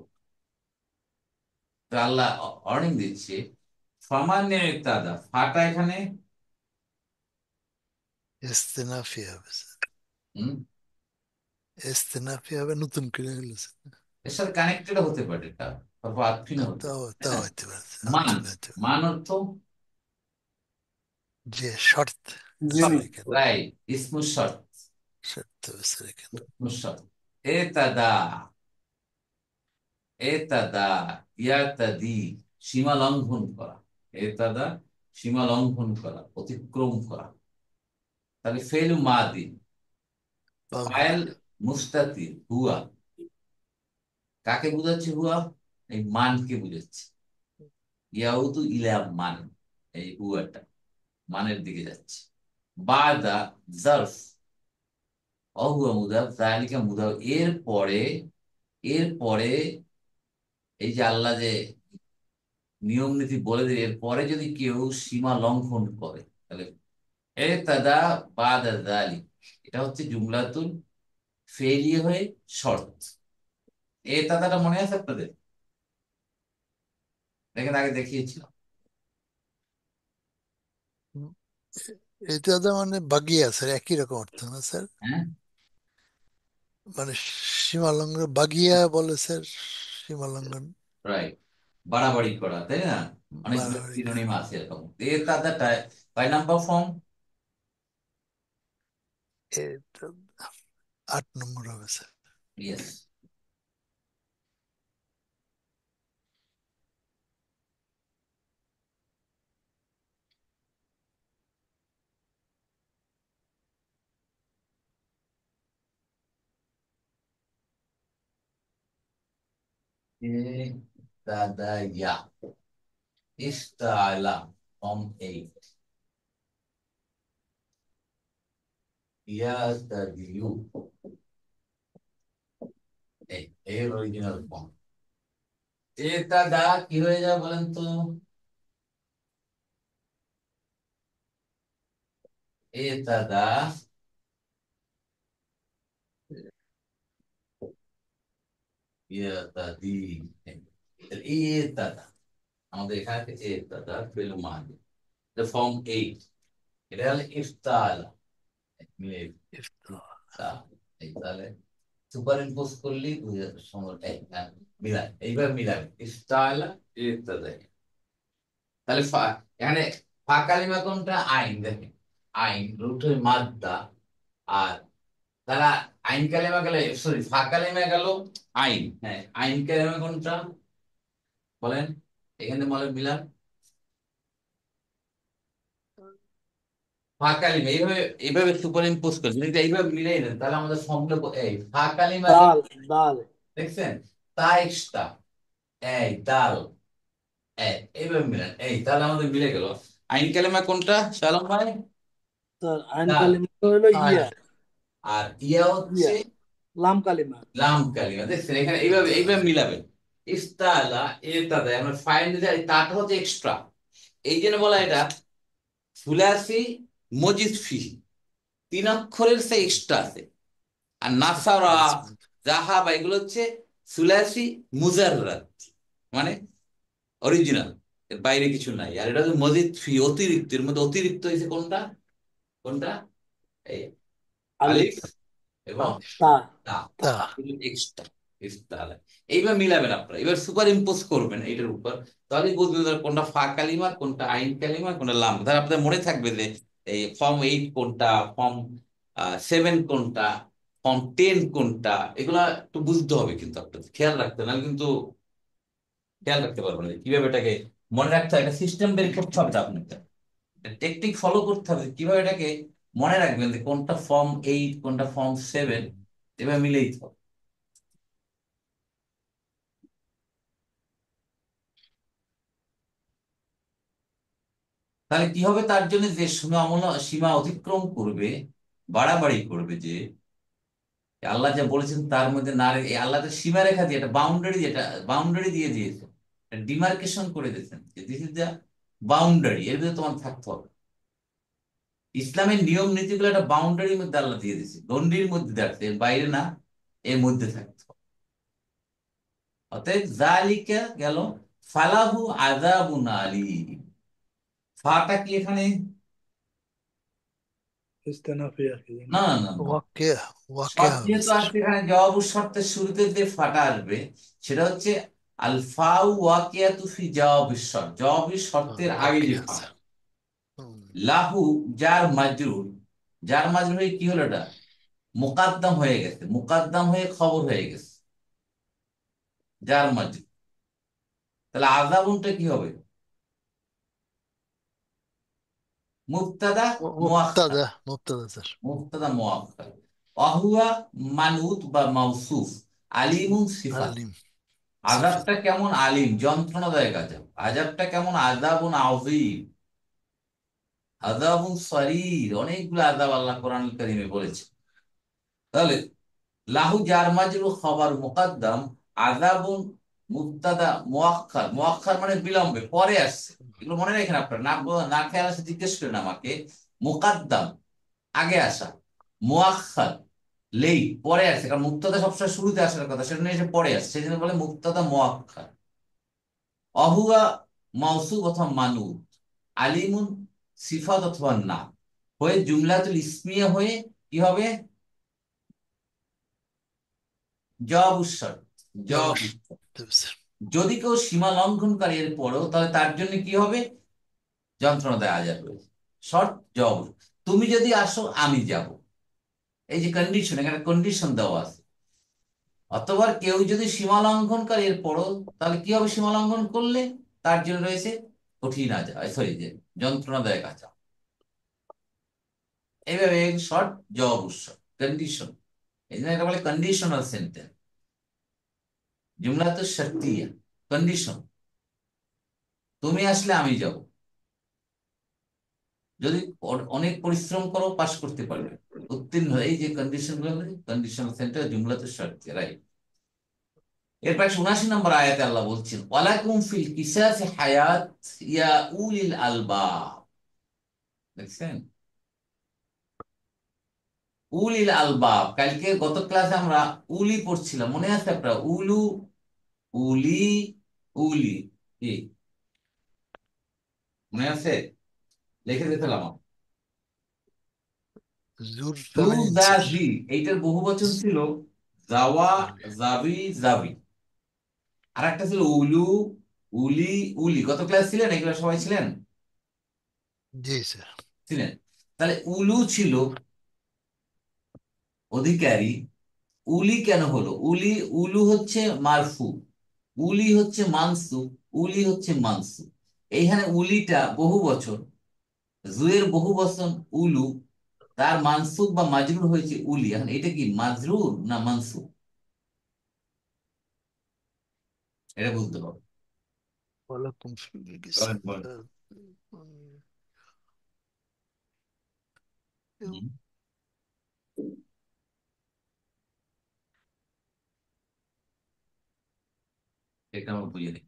তো আল্লাহ ওয়ার্নিং দিচ্ছে, সামান্য তাদা ফাটা এখানে। ইস্তেনাফি হবে স্যার, হুম, ইস্তেনাফি হবে, নতুন করে হলো স্যার। এর সাথে কানেক্টেড হতে পারে, এটা তারপর আত্মীয় হতে তাও পারে, তাই তাও না? হইতে পারে স্যার, মান, আচ্ছা হইতে পারে। মান অর্থ যে শর্ত স্যার জিনিস। এখানে, রাইট, ইসমু শর্ত, শর্ত হবে স্যার এখানে। ইসমু শর্ত। এ তাদা, এ তাদা, ইয়াতাদি, সীমা লঙ্ঘন করা। এ তাদা, সীমা লঙ্ঘন করা, অতিক্রম করা। তাহলে ফেল মাদি, ফাইল বাংলা মুস্তাতির হুয়া, কাকে বুঝাচ্ছে হুয়া? এই মানকে বুঝাচ্ছে। ইয়াউদু ইলা মান, এই হুয়াটা মানের দিকে যাচ্ছে। বাদা জারফ, অহুয়া মুদাফ, যালিকা মুদাফ, এর পরে, এর পরে এই যে আল্লাহ যে নিয়ম নীতি বলে দিলে, এর পরে যদি কেউ সীমা লঙ্ঘন করে, তাহলে এ তাদা বাদা যালিক, এটা হচ্ছে জুমলাতুল ফেলিয়ে হয়ে শর্ত। এ তাদাটা মনে আছে আপনাদের? দেখেন আগে দেখিয়েছিলাম। এটা তো মানে বাগিয়া স্যার, একই রকম অর্থ না স্যার? হ্যাঁ, মানে সীমা লঙ্ঘন বাগিয়া বলে স্যার, সীমা লঙ্ঘন রাইট, বাড়াবাড়ি করা, তাই না? অনেকগুলো বাড়াবাড়ি সিনোনিম করা। আছে এরকম। এ তাদাটা কয় নাম্বার ফর্ম? এটা 8 নম্বর হবে স্যার। ইয়েস। এ তাদা ইয়া, ইস্তালা, ফর্ম 8। ইয়া তাদিউ, এর অরিজিনাল ফর্ম। এটা দা কি হয়ে যায় বলেন তো? এটা দা ইয়া দি, এটা দা আমাদের এখানে থেকে এটা দা ফেল মান, এটা ফর্ম 8। এটা হলো ইফতাল, মিলে তা, এই তাহলে সুপার ইম্পোজ করলে সময়টাই মিলাই, এইবার মিলাবে ইফতালা ইফতাদা। তাহলে এখানে ফা কালিমা কোনটা? আইন, দেখেন আইন রুট হয়ে মাদ্দা। আর তারা আইন কালেমা গেলে, সরি ফা কালেমা গেল আইন। হ্যাঁ, আইন কালেমা কোনটা বলেন এখানে বলে মিলান? ফা কালিমা এইভাবে, এইভাবে সুপার ইম্পোজ করে যদি এইভাবে মিলাই নেন, তাহলে আমাদের সম্পূর্ণ এই ফা কালিমা দাল, দাল। দেখছেন, তা এক্সট্রা, এই দাল, এইভাবে মিলান, এই তাহলে আমাদের মিলে গেল। আইন কালেমা কোনটা শালম ভাই? স্যার আইন দাল। কালিমা তো হলো আইন ইয়া, আর ইয়া হচ্ছে ইয়া, লাম কালিমা। লাম কালিমা। দেখছেন এখানে এইভাবে, এইভাবে মিলাবেন। ইস্তালা এতাদা, আমরা ফাইল দিতে তাটা হচ্ছে এক্সট্রা, এই জন্য বলা এটা সুলাসি মজিদ ফি, 3 অক্ষরের সে এক্সট্রা আছে। আর নাসারা, জাহাবা, এগুলো হচ্ছে সুলাসি মুজাররাদ, মানে অরিজিনাল, এর বাইরে কিছু নাই। আর এটা হচ্ছে মজিদ ফি, অতিরিক্ত। এর মধ্যে অতিরিক্ত হয়েছে কোনটা? কোনটা? এই আলিফ, আলিফ এবং তা। তা, তা এক্সট্রা, তাহলে এইবার মিলাবেন আপনারা, এবার সুপার ইম্পোজ করবেন এইটার উপর। তাহলে বুঝবেন যে কোনটা ফা কালিমা, কোনটা আইন কালিমা, কোনটা লাম। তাহলে আপনাদের মনে থাকবে যে এই ফর্ম 8 কোনটা, ফর্ম 7 কোনটা, ফর্ম 10 কোনটা, এগুলা একটু বুঝতে হবে কিন্তু আপনাদের, খেয়াল রাখতে, নাহলে কিন্তু খেয়াল রাখতে পারবেন না কিভাবে এটাকে মনে রাখতে হয়। একটা সিস্টেম বের করতে হবে আপনাকে, টেকনিক ফলো করতে হবে কিভাবে এটাকে মনে রাখবেন যে কোনটা ফর্ম 8 কোনটা ফর্ম 7, এভাবে মিলেই তো। তাহলে কি হবে? তার জন্য যে সীমা সীমা অতিক্রম করবে, বাড়াবাড়ি করবে, যে আল্লাহ যা বলেছেন তার মধ্যে না রেখে, আল্লাহ তো সীমা রেখা দিয়ে, একটা বাউন্ডারি দিয়ে, এটা বাউন্ডারি দিয়ে দিয়েছে। ডিমার্কেশন করে দিয়েছেন যে দিস ইজ দ্য বাউন্ডারি, এর ভিতরে তোমার থাকতে হবে। ইসলামের নিয়ম নীতিগুলো একটা বাউন্ডারির মধ্যে আল্লাহ দিয়ে দিয়েছে, গণ্ডির মধ্যে থাকতে, এর বাইরে না, এর মধ্যে থাকতে হবে। অতএব জালিকা গেল, ফালাহু আযাবুন আলীম। ফাটা কি এখানে? ইস্তেনাফিয়া কি জানি। না না না না, ওয়াকিয়া, ওয়াকিয়া শর্ত হবে যেহেতু স্যার। আসছে এখানে, জবাব শর্তের শুরুতে যে ফাটা আসবে সেটা হচ্ছে আল ফাউ ওয়াকিয়াতু ফি জওয়াবিশ শর্ত, জবাবের শর্তের আগে যে ওয়াকিয়া ফাটা। স্যার। হুম, লাহু যার মাজরুর, যার মাজরুর হয়ে কি হলো, এটা মুকাদ্দাম হয়ে গেছে, মুকাদ্দাম হয়ে খবর হয়ে গেছে, যার মাজরুর। তাহলে আযাবুনটা কি হবে? মুবতাদা মুআখখার, মুবতাদা, মুবতাদা স্যার। মুবতাদা মুআখখার। ওয়াহুয়া মানুত বা মাউসুফ, আলিমুন সিফাত। আলিম, সিফাত। আযাবটা কেমন? আলিম, যন্ত্রণাদায়ক আযাব। আযাবটা কেমন? আযাবুন আযীম, আযাবুন সরীর। অনেকগুলো আযাব আল্লাহ কোরআনুল কারীমে বলেছে। তাহলে লাহু জার মাজরুর খবর মুকদ্দম, আযাবুন মুবতাদা মুআখখার। মুআখখার মানে বিলম্বে, পরে আসছে। এগুলো মনে রাখেন আপনারা, না না খেয়াল আসে জিজ্ঞেস করেন আমাকে। মুকদ্দম আগে আসা, মুআখখার লেট, পরে আসছে। কারণ মুবতাদা সবসময় শুরুতে আসার কথা, সেটা নিয়ে এসে পরে আসছে, সেই জন্য বলে মুবতাদা মুআখখার। অহুয়া মাউসুফ অথবা মানুত, আলিমুন সিফাত অথবা না, হয়ে জুমলাতুল ইসমিয়া হয়ে কি হবে? জবাবুশ শর্ত, জবাস জবাবুশ শর্ত। দেবে স্যার। যদি কেউ সীমা লঙ্ঘনকারী এর পড়ো, তাহলে তার জন্য কি হবে? যন্ত্রণা দেওয়া যাবে। শর্ত জবাব, তুমি যদি আসো আমি যাব, এই যে কন্ডিশন, এখানে কন্ডিশন দেওয়া আছে। অতবার কেউ যদি সীমা লঙ্ঘনকারী এর পড়ো, তাহলে কি হবে? সীমা লঙ্ঘন করলে তার জন্য রয়েছে কঠিন আযাব, সরি, যে যন্ত্রণাদায়ক আযাব। এইভাবে শর্ট জবাব শর্ট কন্ডিশন, এই জন্য এটা বলে কন্ডিশনাল সেন্টেন্স। জুমলা তো শর্তিয়া, কন্ডিশন। তুমি আসলে আমি যাব, যদি অনেক পরিশ্রম করো পাশ করতে পারবে, উত্তীর্ণ হয়ে, এই যে কন্ডিশন গুলো, কন্ডিশনাল সেন্টেন্স জুমলা তো শর্তিয়া, রাইট। এরপর ৭৯ নম্বর আয়াতে আল্লাহ বলছেন, ওয়ালাকুম ফিল কিসাসি হায়াত ইয়া উলিল আলবাব। দেখছেন, উলিল আলবাব। কালকে গত ক্লাসে আমরা উলি পড়ছিলাম, মনে আছে আপনার? উলু, উলি, উলি, কি মনে আছে? লিখে দিয়েছিলাম। জুর জু ফেমিনিন জা স্যার। জি, এইটার বহু বচন ছিল জাওয়া, জাবি, জাবি। আর একটা ছিল উলু, উলি, উলি। গত ক্লাস ছিলেন? এগুলো সবাই ছিলেন? জি স্যার। ছিলেন। তাহলে উলু ছিল অধিকারী, উলি কেন হলো? উলি, উলু হচ্ছে মারফু, উলি হচ্ছে মানসুব, উলি হচ্ছে মানসুব। এইখানে উলিটা বহু বচন, জুয়ের বহু বচন উলু, তার মানসুব বা মাজরুর হয়েছে উলি। এখন এটা কি মাজরুর না মানসুব, এটা বুঝতে হবে। ওয়ালাকুম ফিল বলেন বলেন। কিসাস। হুম, এটা আমরা বুঝে নিই।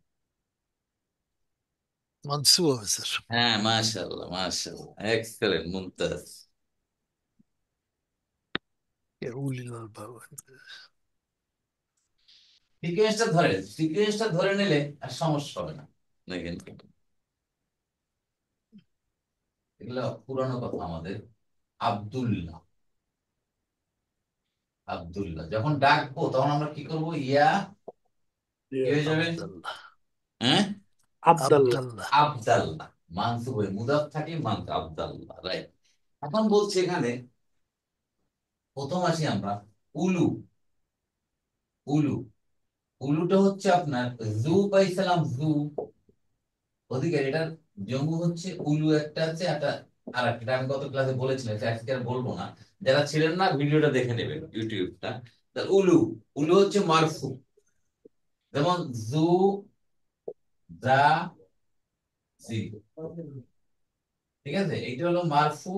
মানসুব হবে স্যার। হ্যাঁ, মাশাআল্লাহ মাশাআল্লাহ, এক্সেলেন্ট, মুমতাজ। উলিল আলবাব। সিকোয়েন্সটা ধরে, সিকোয়েন্সটা ধরে নিলে আর সমস্যা হবে না। দেখেন, এগুলো পুরানো কথা আমাদের। আব্দুল্লাহ, আব্দুল্লাহ যখন ডাকবো তখন আমরা কি করব? ইয়া, কি হয়ে যাবে? আব্দাল্লাহ, হ্যাঁ, আব্দাল্লাহ। আব্দাল্লাহ। আবদাল্লাহ। মানসুব হয়ে মুদাফ থাকে, মানসুব আবদাল্লাহ, রাইট। এখন বলছি এখানে, প্রথম আসি আমরা উলু। উলু, উলুটা হচ্ছে আপনার জু পাইছিলাম, জু অধিকারী, এটার জম্মু হচ্ছে উলু। একটা আছে, একটা আর একটা আমি গত ক্লাসে বলেছিলাম, এটা আজকে আর বলবো না। যারা ছিলেন না ভিডিওটা দেখে নেবেন, ইউটিউবটা। তা উলু, উলু হচ্ছে মারফু, যেমন জু, জা, জি। ঠিক আছে, এটা হলো মারফু,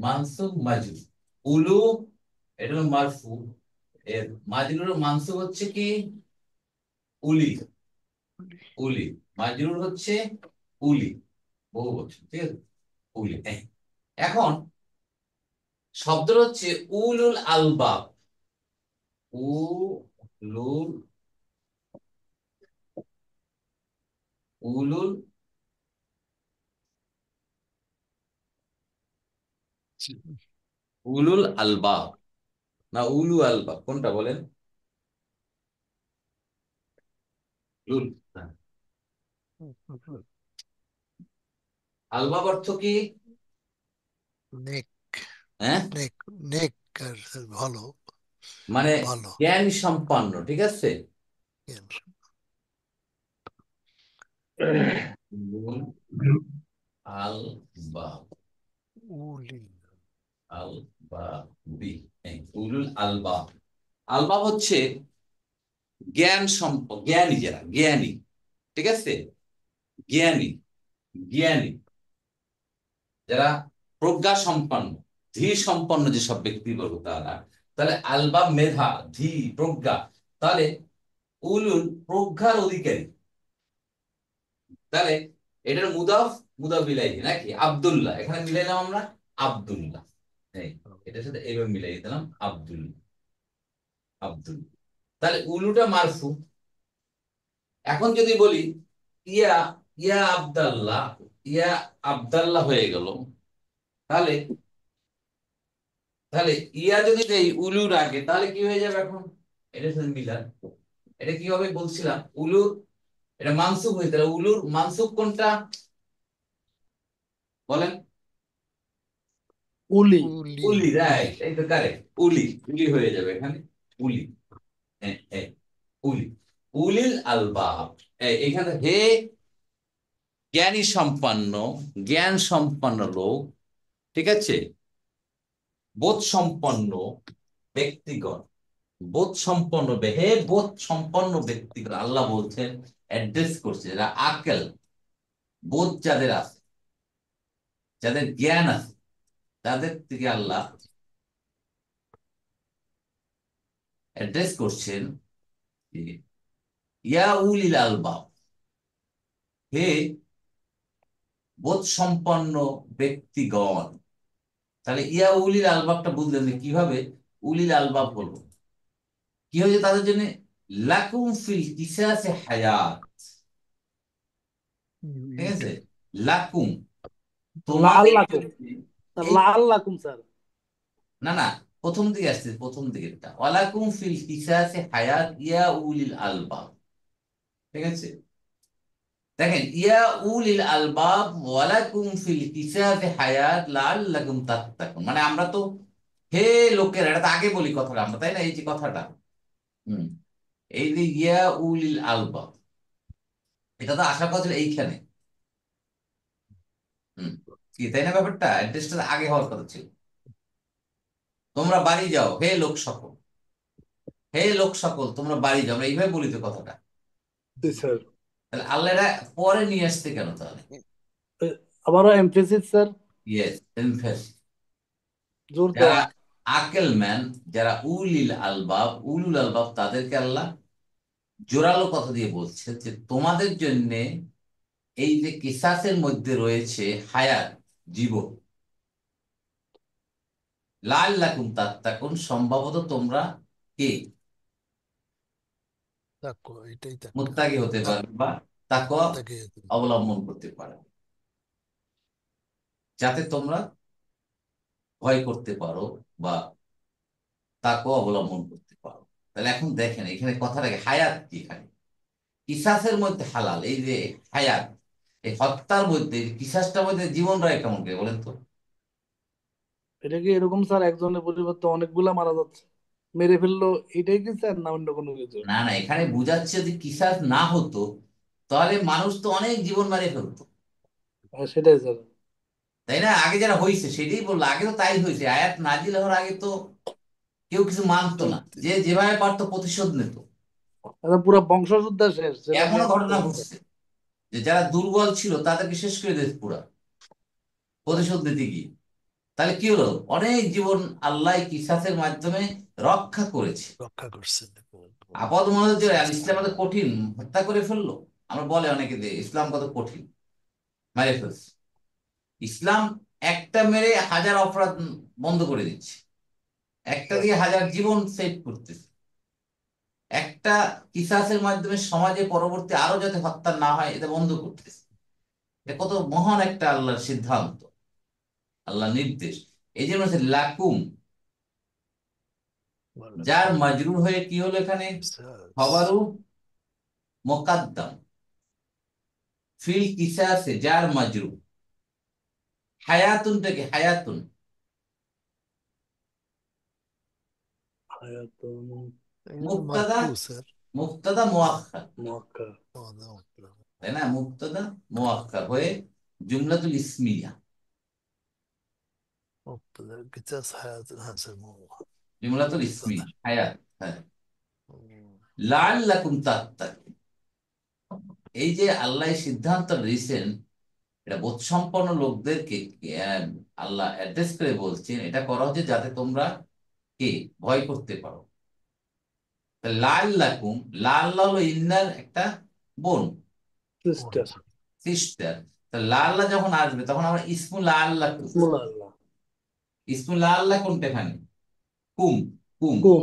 মানসুব, মাজরুর। উলু, এটা হলো মারফু, এর মাজরুর মানসুব হচ্ছে কি? উলি। উলি। মাজরুর হচ্ছে উলি, বহু বচন, ঠিক আছে, উলি। এখন শব্দটা হচ্ছে উলুল আলবাব। উলুল, উলুল, উলুল আলবাব না উলু আলবাব, কোনটা বলেন? লুল, হ্যাঁ। আলবাব অর্থ কি? নেক, হ্যাঁ, নেক, নেক আর ভালো, মানে ভালো। জ্ঞান সম্পন্ন, ঠিক আছে। উলুল আলবাব, উলি, আলবাবি, উলুল আলবাব। আলবাব হচ্ছে জ্ঞান জ্ঞানী, যারা জ্ঞানী, ঠিক আছে, জ্ঞানী, জ্ঞানী যারা প্রজ্ঞা সম্পন্ন, ধী সম্পন্ন যেসব ব্যক্তি বলবো তারা, তাহলে আলবাব মেধা, ধী, প্রজ্ঞা, তাহলে উলুল প্রজ্ঞার অধিকারী। তাহলে এটার মুদাফ, মুদাফ ইলাইহি নাকি আব্দুল্লাহ, এখানে মিলাইলাম আমরা আব্দুল্লাহ, এই এটার সাথে এইভাবে মিলাই দিলাম আব্দুল্লাহ, আব্দুল। তাহলে উলুটা মারফু। এখন যদি বলি ইয়া, ইয়া আব্দাল্লাহ, ইয়া আব্দাল্লাহ হয়ে গেল, তাহলে তাহলে ইয়া যদি দেই উলুর আগে, তাহলে কি হয়ে যাবে এখন? এটার সাথে মিলান, এটা কি হবে বলছিলাম, উলুর, এটা মানসুব হয়ে, তাহলে উলুর মানসুব কোনটা বলেন? উলি। উলি, উলি, উলি। রাইট, এই তো কারেক্ট, উলি, উলি হয়ে যাবে এখানে, উলি, হ্যাঁ, হ্যাঁ, উলি, উলিল আলবাব। এখানে হে জ্ঞানী সম্পন্ন, জ্ঞান সম্পন্ন লোক, ঠিক আছে, বোধ সম্পন্ন ব্যক্তিগণ, বোধ সম্পন্ন হে বোধ সম্পন্ন ব্যক্তিগণ, আল্লাহ বলছেন, অ্যাড্রেস করছে যারা আকেল, বোধ যাদের আছে, যাদের জ্ঞান আছে, তাদের থেকে আল্লাহ অ্যাড্রেস করছেন যে, ইয়া উলিল আলবাব, হে বোধ সম্পন্ন ব্যক্তিগণ। তাহলে ইয়া উলিল আলবাবটা বুঝলেন যে কিভাবে উলিল আলবাব হলো, কি হয়েছে তাদের জন্য? লাকুম ফিল কিসাসে হায়াত, ঠিক আছে, লাকুম, তোমাদের লাআল্লাকুম, জন্য, এই, লাআল্লাকুম স্যার। না না, প্রথম দিকে আসছে, প্রথম দিকেরটা, ওয়ালাকুম ফিল কিসাসে হায়াত ইয়া উলিল আলবাব, ঠিক আছে। দেখেন, ইয়া উলিল আলবাব ওয়ালাকুম ফিল কিসাসে হায়াত লাআল্লাকুম তাত্তাকুন, মানে আমরা তো হে লোকেরা, এটা তো আগে বলি কথাটা আমরা, তাই না, এই যে কথাটা, হুম, এই যে ইয়া উলিল আলবাব, এটা তো আশা কথা ছিল এইখানে, হুম, কি তাই না, ব্যাপারটা অ্যাড্রেসটা আগে হওয়ার কথা ছিল। তোমরা বাড়ি যাও হে লোক সকল, হে লোক সকল তোমরা বাড়ি যাও, আমরা এইভাবে বলি তো কথাটা। জি স্যার। তাহলে আল্লাহ এটা পরে নিয়ে আসতে কেন তাহলে? আবারও এমফেসিস স্যার, ইয়েস, জোর যারা দেওয়া। আকেল ম্যান, যারা উলিল আলবাব, উলুল আলবাব, তাদেরকে আল্লাহ জোরালো কথা দিয়ে বলছে যে তোমাদের জন্য এই যে কিসাসের মধ্যে রয়েছে হায়াত, জীবন, লাআল্লাকুম তাত্তাকুন, সম্ভবত তোমরা কে তাকওয়া, এটাই তাকওয়া। মুত্তাকি হতে তাক, পারবে বা তাকওয়া তাকে, অবলম্বন করতে পারবে, যাতে তোমরা ভয় করতে পারো বা তাকওয়া অবলম্বন করতে পারো। তাহলে এখন দেখেন এখানে কথাটাকে, হায়াত কি, এখানে কিসাসের মধ্যে হালাল, এই যে হায়াত, এই হত্যার মধ্যে, কিসাসটার মধ্যে জীবন রায় কেমন করে বলেন তো? এটা কি এরকম স্যার, একজনের পরিবর্তে অনেকগুলা মারা যাচ্ছে, মেরে ফেললো, এটাই কি স্যার, না অন্য কোনো কিছু? না না, এখানে বুঝাচ্ছে যদি কিসাস না হতো তাহলে মানুষ তো অনেক জীবন মারিয়ে ফেলতো, সেটাই স্যার। তাই না, আগে যারা হয়েছে সেটাই বললো, আগে তো তাই হয়েছে, আয়াত নাজিল হওয়ার আগে তো কেউ কিছু মানতো না, চলতে, যে যেভাবে পারতো প্রতিশোধ নিত। এটা পুরো বংশযুদ্ধ শেষ, যেটা এমনও নিয়ে ঘটনা মারতেছে স্যার। ঘটছে যে যারা দুর্বল ছিল তাদেরকে শেষ করে দিয়েছে পুরা, প্রতিশোধ নিতে গিয়ে। তাহলে কি হলো, অনেক জীবন আল্লাহ কিসাসের মাধ্যমে রক্ষা করেছে। রক্ষা করছেন। আপাত মনে হচ্ছে আচ্ছা, ইসলাম এত কঠিন, হত্যা করে ফেললো, আমরা বলে অনেকে যে ইসলাম কত কঠিন, মেরে ফেলছে। ইসলাম একটা মেরে হাজার অপরাধ বন্ধ করে দিচ্ছে, একটা দিয়ে হাজার জীবন সেভ করতেছে, একটা কিসাসের মাধ্যমে সমাজে পরবর্তী আরো যাতে হত্যা না হয় এটা বন্ধ করতেছে। এটা কত মহান একটা আল্লাহর সিদ্ধান্ত, আল্লাহর নির্দেশ। এই জন্য হচ্ছে লাকুম, যার ওয়ালাকুম মাজরুর হয়ে কি হলো এখানে, আসসালাম। খবরু মোকাদ্দাম ফিল কিসাসে, যার মাজরুর। হায়াতুনটাকে হায়াতুন, হায়াতুন এখানে তো মুক্তাদা, মারফু স্যার। মুক্তাদা মুআক্খার, মুআক্কার। তাই না? মুক্তাদা মুআক্খার হয়ে জুমলাতুল ইসমিয়া, مبتدأ قصص حياة الحسن জুমলাতুল مبتدأ ইসমিয়া হায়াত। হ্যাঁ, লাআল্লাকুম তাত্তাকুন। এই যে আল্লাহ এই সিদ্ধান্ত নিয়েছেন, এটা বোধসম্পন্ন লোকদেরকে আহ, আল্লাহ অ্যাড্রেস করে বলছেন, এটা করা হচ্ছে যাতে তোমরা কে ভয় করতে পারো। লাআল্লাকুম, লাআল্লাহ হলো ইন্নার একটা বোন, সিস্টার। সিস্টার। লাআল্লাহ যখন আসবে তখন আমরা ইসমুল লাআল্লাকুম, ইসমুল আল্লাহ। ইসমুল লাআল্লাহ কোনটা এখানে? কুম, কুম। কুম।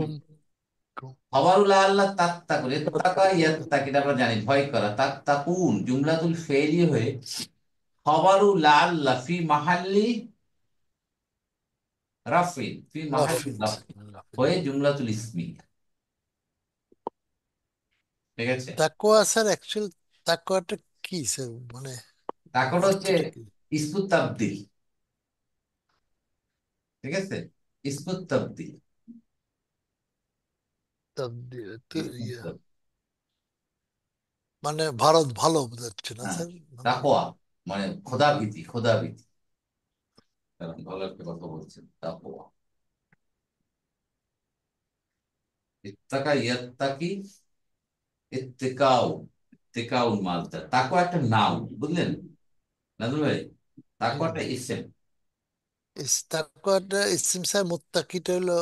كم كم খবরুল আল্লাহ তাত্তাকুন, ইত্তাকা ইয়াত্তাকি, এটা আমরা জানি ভয় করা। তাত্তাকুন জুমলাতুল ফেলি হয়ে খবরুল আল্লাহ ফি মাহাল্লি রাফিন, ফি মাহাল্লি لافين রাফিন হয়ে জুমলাতুল ইসমি। ঠিক আছে? তাকওয়া স্যার অ্যাকচুয়াল তাকওয়াটা কি স্যার মানে তারপর হচ্ছে অর্থটা কি? ইসমুত তাবদিল। ঠিক আছে, ইসমুত তাবদিল, তাবদীল তো ইসমুত ইয়া তাবদিল। মানে ভারত ভালো বোঝাচ্ছে না হ্যাঁ, স্যার মানে তাকওয়া মানে খোদা ভীতি, খোদা ভীতি। কারণ ভালো একটা কথা বলছেন, তাকওয়া। ইত্তাকা ইয়াত্তাকি, ইত্তেকাউ, ইত্তেকাউন মালটা তাকওয়া একটা নাম, বুঝলেন নাজমুল ভাই? তাকওয়া একটা ইসেম, তাকওয়াটা ইসম স্যার মুত্তাকিটা হলো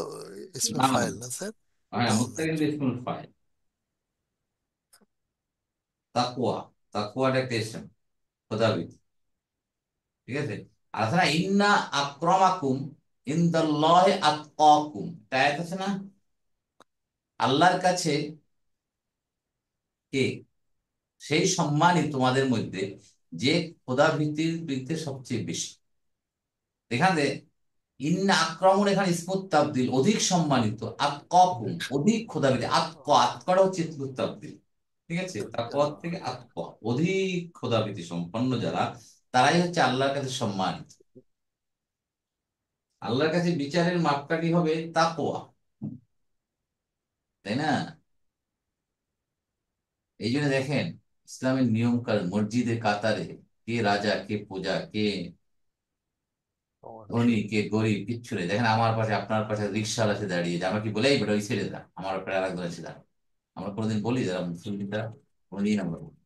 ইসমে নাম। ফাইল না স্যার? হ্যাঁ, নাউন মুত্তাকিন আচ্ছা। ইসমুল ফাইল। তাকওয়া, তাকওয়াটা একটা ইসেম, খোদাবীতি। ঠিক আছে? আর তাছাড়া ইন্না আক্রামাকুম ইনদাল্লাহি আতকাকুম, এটা আয়াত আছে না? আল্লাহর কাছে কে সেই সম্মানই তোমাদের মধ্যে যে খোদা ভীতির বৃত্তে সবচেয়ে বেশি। এখানে ইন্না আক্রমণ, এখানে ইসমুত তাবদিল, অধিক সম্মানিত। আতকাকুম অধিক খোদাভীতি, আতকটা হচ্ছে ইসমুত তাবদিল। ঠিক আছে, তাকওয়া থেকে আতকা, অধিক খোদাভীতি সম্পন্ন যারা, তারাই হচ্ছে আল্লাহর কাছে সম্মানিত। আল্লাহর কাছে বিচারের মাপকাঠি হবে তাকওয়া, তাই না? এই জন্য দেখেন ইসলামের নিয়ম কানুন, মসজিদের কাতারে কে রাজা কে প্রজা, কে ধনী কে গরিব কিচ্ছু নেই। দেখেন আমার পাশে আপনার পাশে রিক্সাওয়ালা আছে দাঁড়িয়ে, যে আমরা কি বলে এই বেটা ওই ছেড়ে দা, আমার পাশে আরেকজন আছে দাঁড়া। আমরা কোনোদিন বলি যারা মুসলিমরা? কোনোদিন আমরা বলি?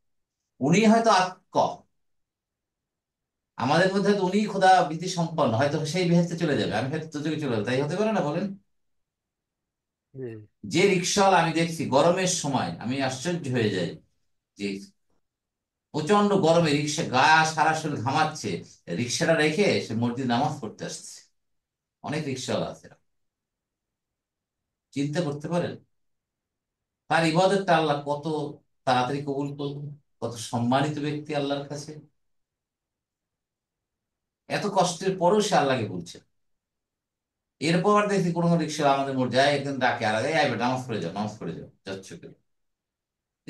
উনি হয়তো আত্ম, আমাদের মধ্যে হয়তো উনি খোদা ভীতি সম্পন্ন, হয়তো সেই বেহেস্তে চলে যাবে, আমি হয়তো দুযোগে চলে যাবো, তাই হতে পারে না বলেন? যে রিক্সাওয়ালা আমি দেখছি গরমের সময়, আমি আশ্চর্য হয়ে যাই যে প্রচন্ড গরমে রিক্সা গা সারা শরীর ঘামাচ্ছে, রিক্সাটা রেখে সে মসজিদ নামাজ পড়তে আসছে। অনেক রিক্সাওয়ালা আছে, চিন্তা করতে পারেন তার ইবাদতটা আল্লাহ কত তাড়াতাড়ি কবুল করবেন, কত সম্মানিত ব্যক্তি আল্লাহর কাছে। এত কষ্টের পরেও সে আল্লাহকে বলছে। এরপর দেখি কোনো রিক্সা আমাদের মোট যায়, একদিন ডাকে আর এই আইবে নামাজ পড়ে যাও, নামাজ পড়ে যাও, যাচ্ছ কেন?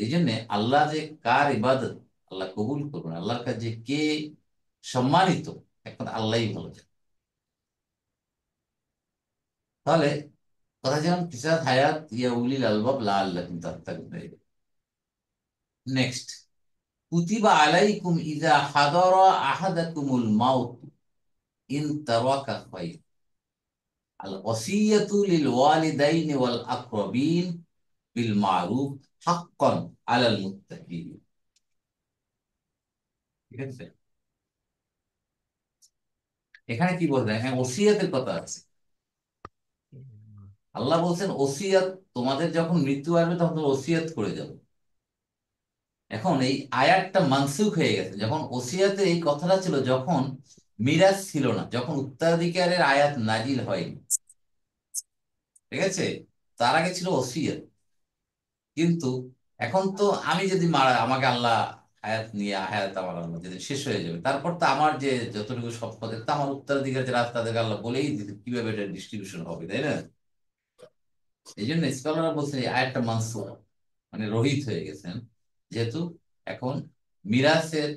এই জন্যে আল্লাহ যে কার ইবাদত আল্লাহ কবুল করবেন, আল্লাহর কাছে যে কে সম্মানিত, এখন আল্লাহই ভালো জানে। তাহলে কথা যেমন কিসার হায়াত ইয়া উলিল আলবাব লা আল্লাহ কিন্তু নেক্সট, কুতিবা আলাইকুম ইযা হাদারা আহাদাকুমুল মাউত ইন তারাকা খায়র আল ওয়াসিয়াতু লিল ওয়ালিদাইনি ওয়াল আকরাবিন বিল মারুফ হাক্কান আলাল মুত্তাকিন। ঠিক আছে? এখানে কি বলছেন? এখানে ওসিয়াতের কথা আছে। আল্লাহ বলছেন ওসিয়াত, তোমাদের যখন মৃত্যু আসবে তখন তোমরা ওসিয়াত করে যাবে। এখন এই আয়াতটা মানসুখ হয়ে গেছে। যখন ওসিয়াতে এই কথাটা ছিল, যখন মিরাজ ছিল না, যখন উত্তরাধিকারের আয়াত নাজিল হয়নি, ঠিক আছে, তার আগে ছিল ওসিয়ত। কিন্তু এখন তো আমি যদি মারা, আমাকে আল্লাহ হায়াত নিয়ে, হায়াত আমার আল্লাহ যদি শেষ হয়ে যাবে, তারপর তো আমার যে যতটুকু সম্পদ, তা আমার উত্তরাধিকার যে রাস্তা, তাদেরকে আল্লাহ বলেই দিতে কিভাবে এটা ডিস্ট্রিবিউশন হবে, তাই না? এই জন্য স্কলাররা বলছে এই আয়াতটা মানসুখ, মানে রহিত হয়ে গেছেন, যেহেতু এখন মিরাসের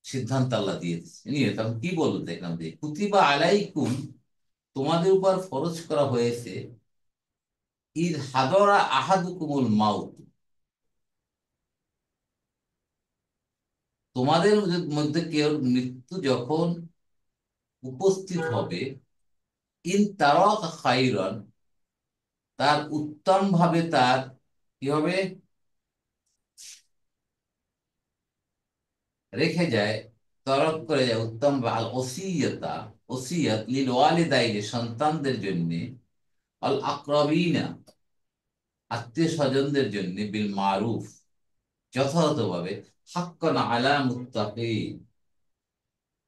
সিদ্ধান্ত আল্লাহ দিয়ে দিচ্ছে। নিয়ে তখন কি বলবো, দেখলাম যে কুতিবা আলাইকুম, তোমাদের উপর ফরজ করা হয়েছে, ঈদ হাদরা আহাদুকুমুল মাউত, তোমাদের মধ্যে কেউ মৃত্যু যখন উপস্থিত হবে, ইন তারাকা খাইরান, তার উত্তম ভাবে তার কি হবে, রেখে যায়, তরক করে যায় উত্তম আল ওসিয়তা, ওসিয়ত লিল ওয়ালিদাইনি, সন্তানদের জন্য, আল আকরাবিনা, আত্মীয় স্বজনদের জন্য, বিল মারুফ, যথাযথভাবে, হাক্কান আলা মুত্তাকিন,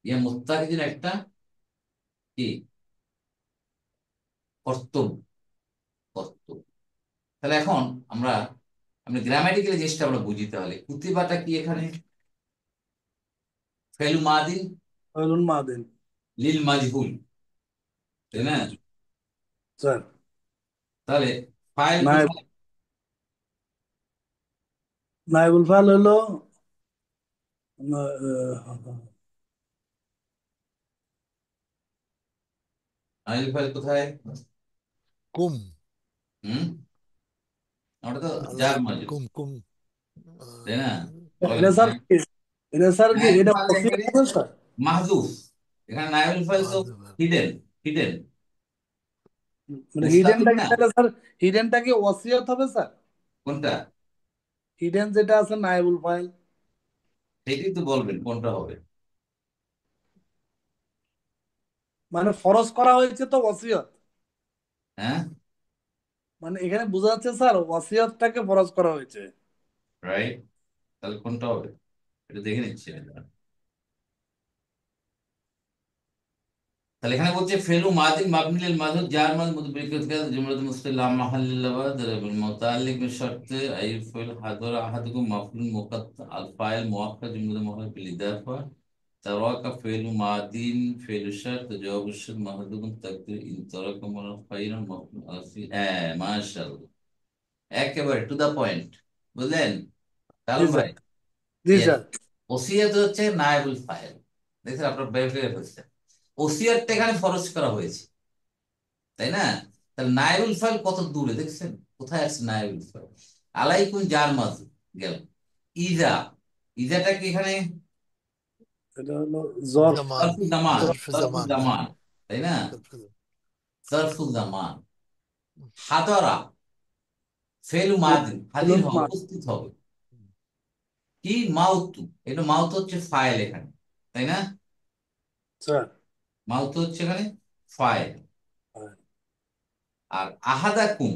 ইয়া মুত্তাকিদের একটা কি কর্তব্য, কর্তব্য। তাহলে এখন আমরা, আমরা গ্রামাটিক্যালি জিনিসটা আমরা বুঝি। তাহলে কুতিবাটা কি এখানে? ফেলু মাদিন ফাইলুন মাদিন। লিল মাজহুল, তাই না? স্যার, তাহলে ফাইল নায়েব কোথায়? নায়েবুল ফাইল হলো আহ, আনিল ফাইল কোথায়? কুম হুম, আমরা তো যার মাঝে, আলাইকুম কুম তাই না? আহ, বলেন এটা স্যার হ্যাঁ। কি? এটা স্যার কি নায়েব এটা ফাইল ওসিয়ত এখানে হবে স্যার? মাহজুফ, এখানে নায়েবুল ফাইল তো মাধব- হিডেন, হিডেন মানে হিডেনটা মুস্তাফিজ কি না। তাহলে স্যার? হিডেনটা কি ওসিয়ত হবে স্যার? কোনটা? হিডেন যেটা আছে নায়েবুল ফাইল, সেটাই তো বলবেন কোনটা হবে। মানে ফরজ করা হয়েছে তো ওসিয়ত, হ্যাঁ, মানে এখানে বোঝা যাচ্ছে স্যার ওসিয়তটাকে ফরজ করা হয়েছে। রাইট। তাহলে কোনটা হবে এটা দেখে নিচ্ছি আমি। তাহলে এখানে বলছে ফেলু মাদিন মাবনি লিল মাজহুর জার মাল মুতবিরিকাত কাজ জুমলাতুল মুস্তালা মাহাল্লিল লাওয়া দারাবুল মুতাআল্লিক বি শর্ত আই ফাইল হাদরা আহাদুকুম মাফলুল মুকাত্তা আল ফাইল মুআক্কাদ জুমলাতুল মুআক্কাদ বিল ইদাফা তারাকা ফেলু মাদিন ফেলু শর্ত জওয়াব শর্ত মাহদুকুম তাকদির ইন তারাকা মাল খাইরান মাফলুল আসি। হ্যাঁ, মাশাআল্লাহ, একেবারে টু দা পয়েন্ট, বুঝলেন জি কালাম স্যার, ভাই? জি ইয়েস, স্যার। ওসিয়ত হচ্ছে নায়েবুল ফাইল। দেখছেন, আপনার বের করে ফেলছে, ওসিয়তটা এখানে ফরজ করা হয়েছে, তাই না? তাহলে নাইবুল ফাইল কত দূরে দেখছেন, কোথায় আছে নাইবুল ফাইল? আলাইকুম জার মাঝ গেল, ইজা, ইজাটা কি এখানে? এটা হলো জরফ। জামান সরফুল জামান, জরফ সরফুল জামান জামান, তাই না? সরফুল জামান, হাদরা ফেলু মাদিন, হাজির ফাইলুন হবে, মাদিন। উপস্থিত হবে। কি মাউতু, এটা মাউত হচ্ছে ফাইল এখানে, তাই না? স্যার, মাউত হচ্ছে এখানে ফাইল। হ্যাঁ। আর আহাদাকুম,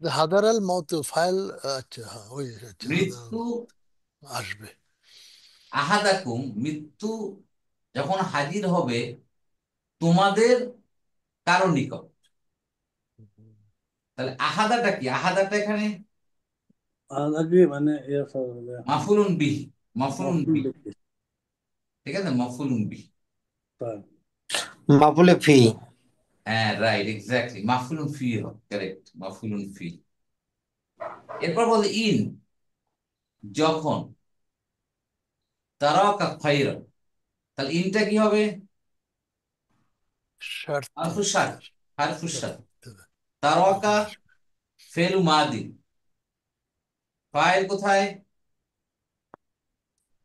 হাদারাল মৌত ফাইল। আচ্ছা হ্যাঁ ওই আচ্ছা হাদারাল মৃত্যু, মৌত আসবে। আহাদাকুম মৃত্যু যখন হাজির হবে তোমাদের কারো নিকট। তাহলে আহাদাটা কি? আহাদাটা এখানে আর আগে মানে ইয়ে স্যার, মাফুলুন বিহি, মাফুলুন মফউল বিহি, বিহি, ঠিক আছে, মাফুলুন বিহি। স্যার। মাফুলে ফি। হ্যাঁ, রাইট, এক্স্যাক্টলি, মাফুলুন ফি হবে, কারেক্ট, মাফুলুন ফি। এরপর বলে ইন, যখন, তারাকা খাইরান, তাহলে ইনটা কি হবে? শর্ত হারফুশ শার্ত, স্যার হারফুশ শর্ত শার্ত। হবে। তারাকা তখন আসবে ফেলু মাদি, ফাইল কোথায়?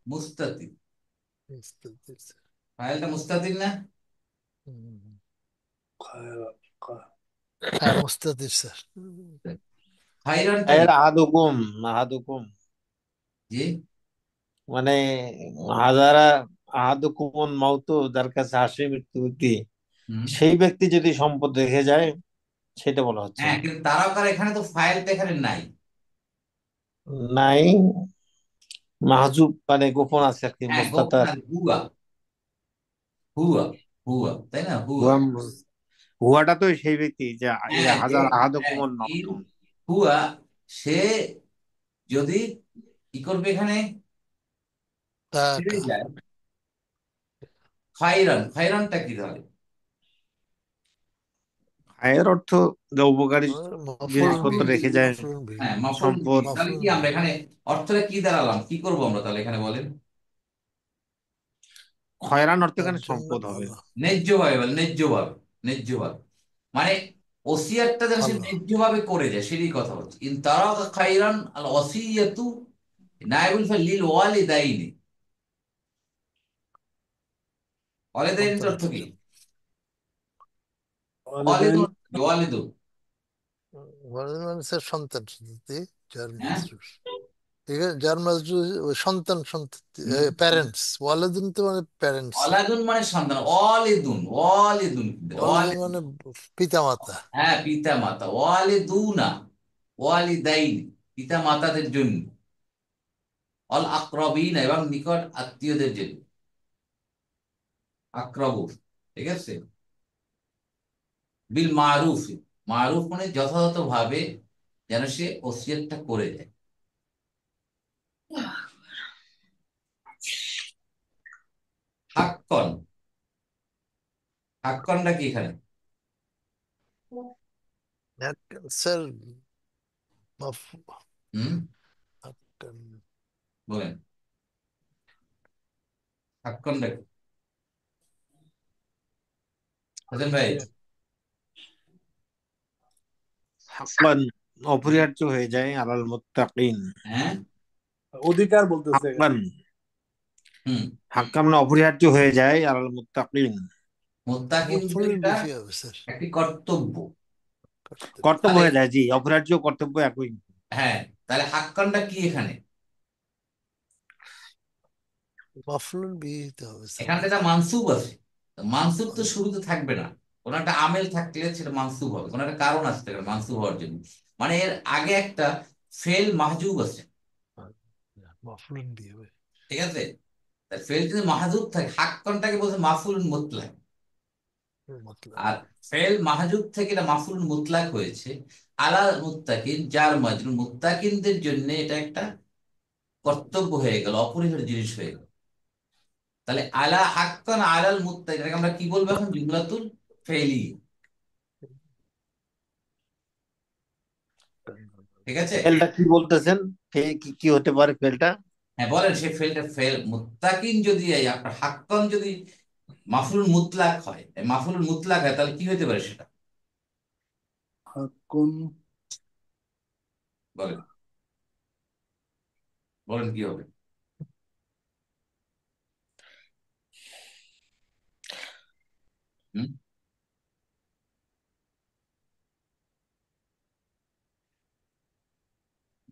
মুস্তাতির, মুস্তাতির, স্যার। ফাইলটা মুস্তাতির না? হুম। খা- খা- হ্যাঁ মুস্তাতির স্যার। খাইরানটা কি? এর আহাদুকুম, আহাদুকুম জি, মানে হাজারা, আহাদুকুমুন মাউতু, যার কাছে হাসি মৃত্যু ব্যক্তি, হুম, সেই ব্যক্তি যদি সম্পদ রেখে যায়, সেটা বলা হচ্ছে। হ্যাঁ, কিন্তু তারাকার এখানে তো ফাইলটা এখানে নাই। নাই, মাহজুব মানে গোপন আছে আর কি, হ্যাঁ, গোপন মুস্তাতার। আছে, হুয়া, হুয়া, হুয়া, তাই না, হুয়া। হুয়া, হুয়াটা তো সেই ব্যক্তি যে হ্যাঁ, যে, হাজার আহাদ হ্যাঁ, কুমন ইন, মাহতুম। হুয়া, সে যদি কি করবে এখানে, ছেড়ে তাকা। যায়, খায়রান, খায়রানটা কি তাহলে? এর অর্থ যে উপকারী মাফুল জিনিসপত্র বিহি, রেখে যায়, মাফুল বিহি, হ্যাঁ, মাফউল সম্পদ। বিহি। তাহলে মাফুল কি আমরা বিহি। এখানে অর্থটা কি দাঁড়ালাম, কি করব আমরা তাহলে এখানে বলেন? খয়রান অর্থ তার এখানে জন্য সম্পদ হবে। ভালো, ন্যায্যভাবে বলে, ন্যায্যভাবে, ন্যায্যভাবে, মানে ওসিয়াতটা যেন সে ভালো। ন্যায্যভাবে করে যায়, সেটাই কথা হচ্ছে। ইন তারাকা খাইরান আল ওসিয়াতু নায়েবুল ফাইল লিল ওয়ালিদাইনি। ওয়ালিদাইনির অর্থ সন্তানদের কি? জন্য। ওয়ালিদাইন ওয়ালিদুন, ওয়ালিদুন। মানে স্যার সন্তান সন্ততি, যার হ্যাঁ, মাজরুর, ঠিক আছে, যার মাজরুর ওই সন্তান সন্ততি, হুম। প্যারেন্টস। ওয়ালাদুন তো মানে প্যারেন্টস। ওয়ালাদুন মানে সন্তান, ওয়ালিদুন, ওয়ালিদুন, ওয়ালাদুন ওয়ালিদুন। মানে পিতা মাতা। হ্যাঁ, পিতা মাতা, ওয়ালিদুনা, ওয়ালিদাইন, পিতা মাতাদের জন্য, অল আকরবিন, এবং নিকট আত্মীয়দের জন্য, আক্রবর, ঠিক আছে, বিল মারুফ, মারুফ মানে যথাযথ ভাবে যেন সে ওসিয়তটা করে যায়। হাক্কন, হাক্কনটা কি এখানে? স্যার মাফ, হুম, বলেন, হাক্কনটা কি? হোসেন ভাই। হাক্কান অপরিহার্য হয়ে যায় আলাল মুত্তাকিন। হ্যাঁ, অধিকার বলতেছে এখানে। হাক্কান, হুম, হাক্কান মানে অপরিহার্য হয়ে যায় আলাল মুত্তাকিন। মুত্তাকিনদের মাফুল এটা বিহি হবে স্যার। একটি কর্তব্য। কর্তব্য। কর্তব্য তাহলে, হয়ে যায়, জি, অপরিহার্য কর্তব্য একই। হ্যাঁ, তাহলে হাক্কনটা কি এখানে? মাফুল বিহিতে হবে স্যার। এখানে তো একটা মানসুব আছে, তো মানসুব তো মানে শুরুতে থাকবে না, কোনো একটা আমেল থাকলে সেটা মানসুব হবে, কোনো একটা কারণ আসতে হবে মানসুব হওয়ার জন্য। মানে এর আগে একটা ফেল মাহজুব আছে, মাফুল বিহি হবে। ঠিক আছে। তার ফেল যদি মাহজুব থাকে, হাক্কনটাকে বলছে মাফুলুন মুতলাক। মতলব আর ফেল মাহজুব থেকে এটা মাফুলুন মুতলাক হয়েছে। আলা মুত্তাকিন, যার মাজরুর, মুত্তাকিনদের জন্য এটা একটা কর্তব্য হয়ে গেল, অপরিহার্য জিনিস হয়ে গেল। তাহলে আলা হাক্কান আলাল মুত্তাকিন, এটাকে আমরা কি বলবো এখন? জুমলাতুল ফেলি, ঠিক আছে। ফেলটা কি বলতেছেন? কি কি হতে পারে ফেলটা? হ্যাঁ, বলেন, সেই ফেলটা ফেল মুত্তাকিন যদি আপনার হাক্কান যদি মাফুলুল মুতলাক হয়, মাফুলুল মুতলাক হয়, তাহলে কি হতে পারে সেটা? কোন? বলেন, বলেন কি হবে? হুম,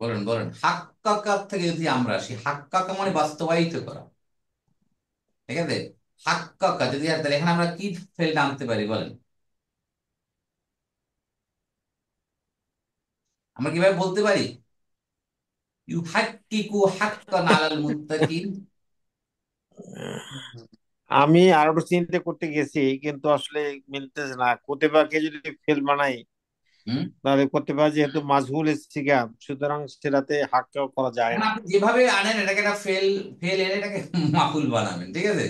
বলেন, বলেন। হাক্কাকা থেকে যদি আমরা আসি, হাক্কাকা মানে বাস্তবায়িত করা, ঠিক আছে। হাক্কাকা যদি তাহলে এখানে আমরা কি ফেলটা আনতে পারি বলেন? আমরা কিভাবে বলতে পারি? ইউহাক্কিকু হাক্কান আলাল মুত্তাকিন। আমি আরো চিন্তা করতে গেছি, কিন্তু আসলে মিলতেছে না। কোতেবাকে যদি ফেল বানাই, হুম, তাহলে কোতেবা যেহেতু মাজহুল সিগা, সুতরাং সেটাতে হাক্কাও করা যায় এখন না। আপনি যেভাবে আনেন এটাকে একটা ফেল, ফেল এনে এটাকে মাফুল বানাবেন, ঠিক আছে।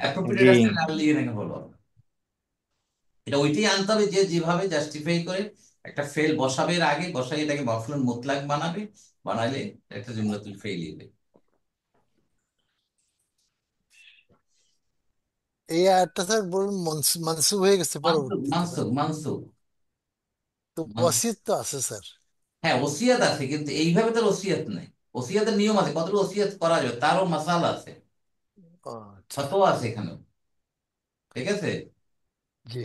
অ্যাপ্রোপ্রিয়েট জি। আসলে নাম লিখে এটাকে বলবো। এটা ওইটাই আনতে হবে যে যেভাবে জাস্টিফাই করে একটা ফেল বসাবে, এর আগে বসাই এটাকে মাফুলুন মুতলাক বানাবে, বানাইলে একটা জুমলাতুল ফেল হবে। এই আয়াতটা স্যার বলুন মানসুব হয়ে গেছে মানসুব, পরবর্তীতে না? মানসুব, মানসুব, তো মানসুব। ওয়াসিয়ত তো আছে স্যার। হ্যাঁ, ওসিয়াত আছে, কিন্তু এইভাবে তার ওসিয়াত নাই। ওসিয়াতের নিয়ম আছে, কতটা ওসিয়াত করা যাবে তারও মাসালা আছে, ও আচ্ছা। ফতোয়া আছে এখানেও, ঠিক আছে। জি।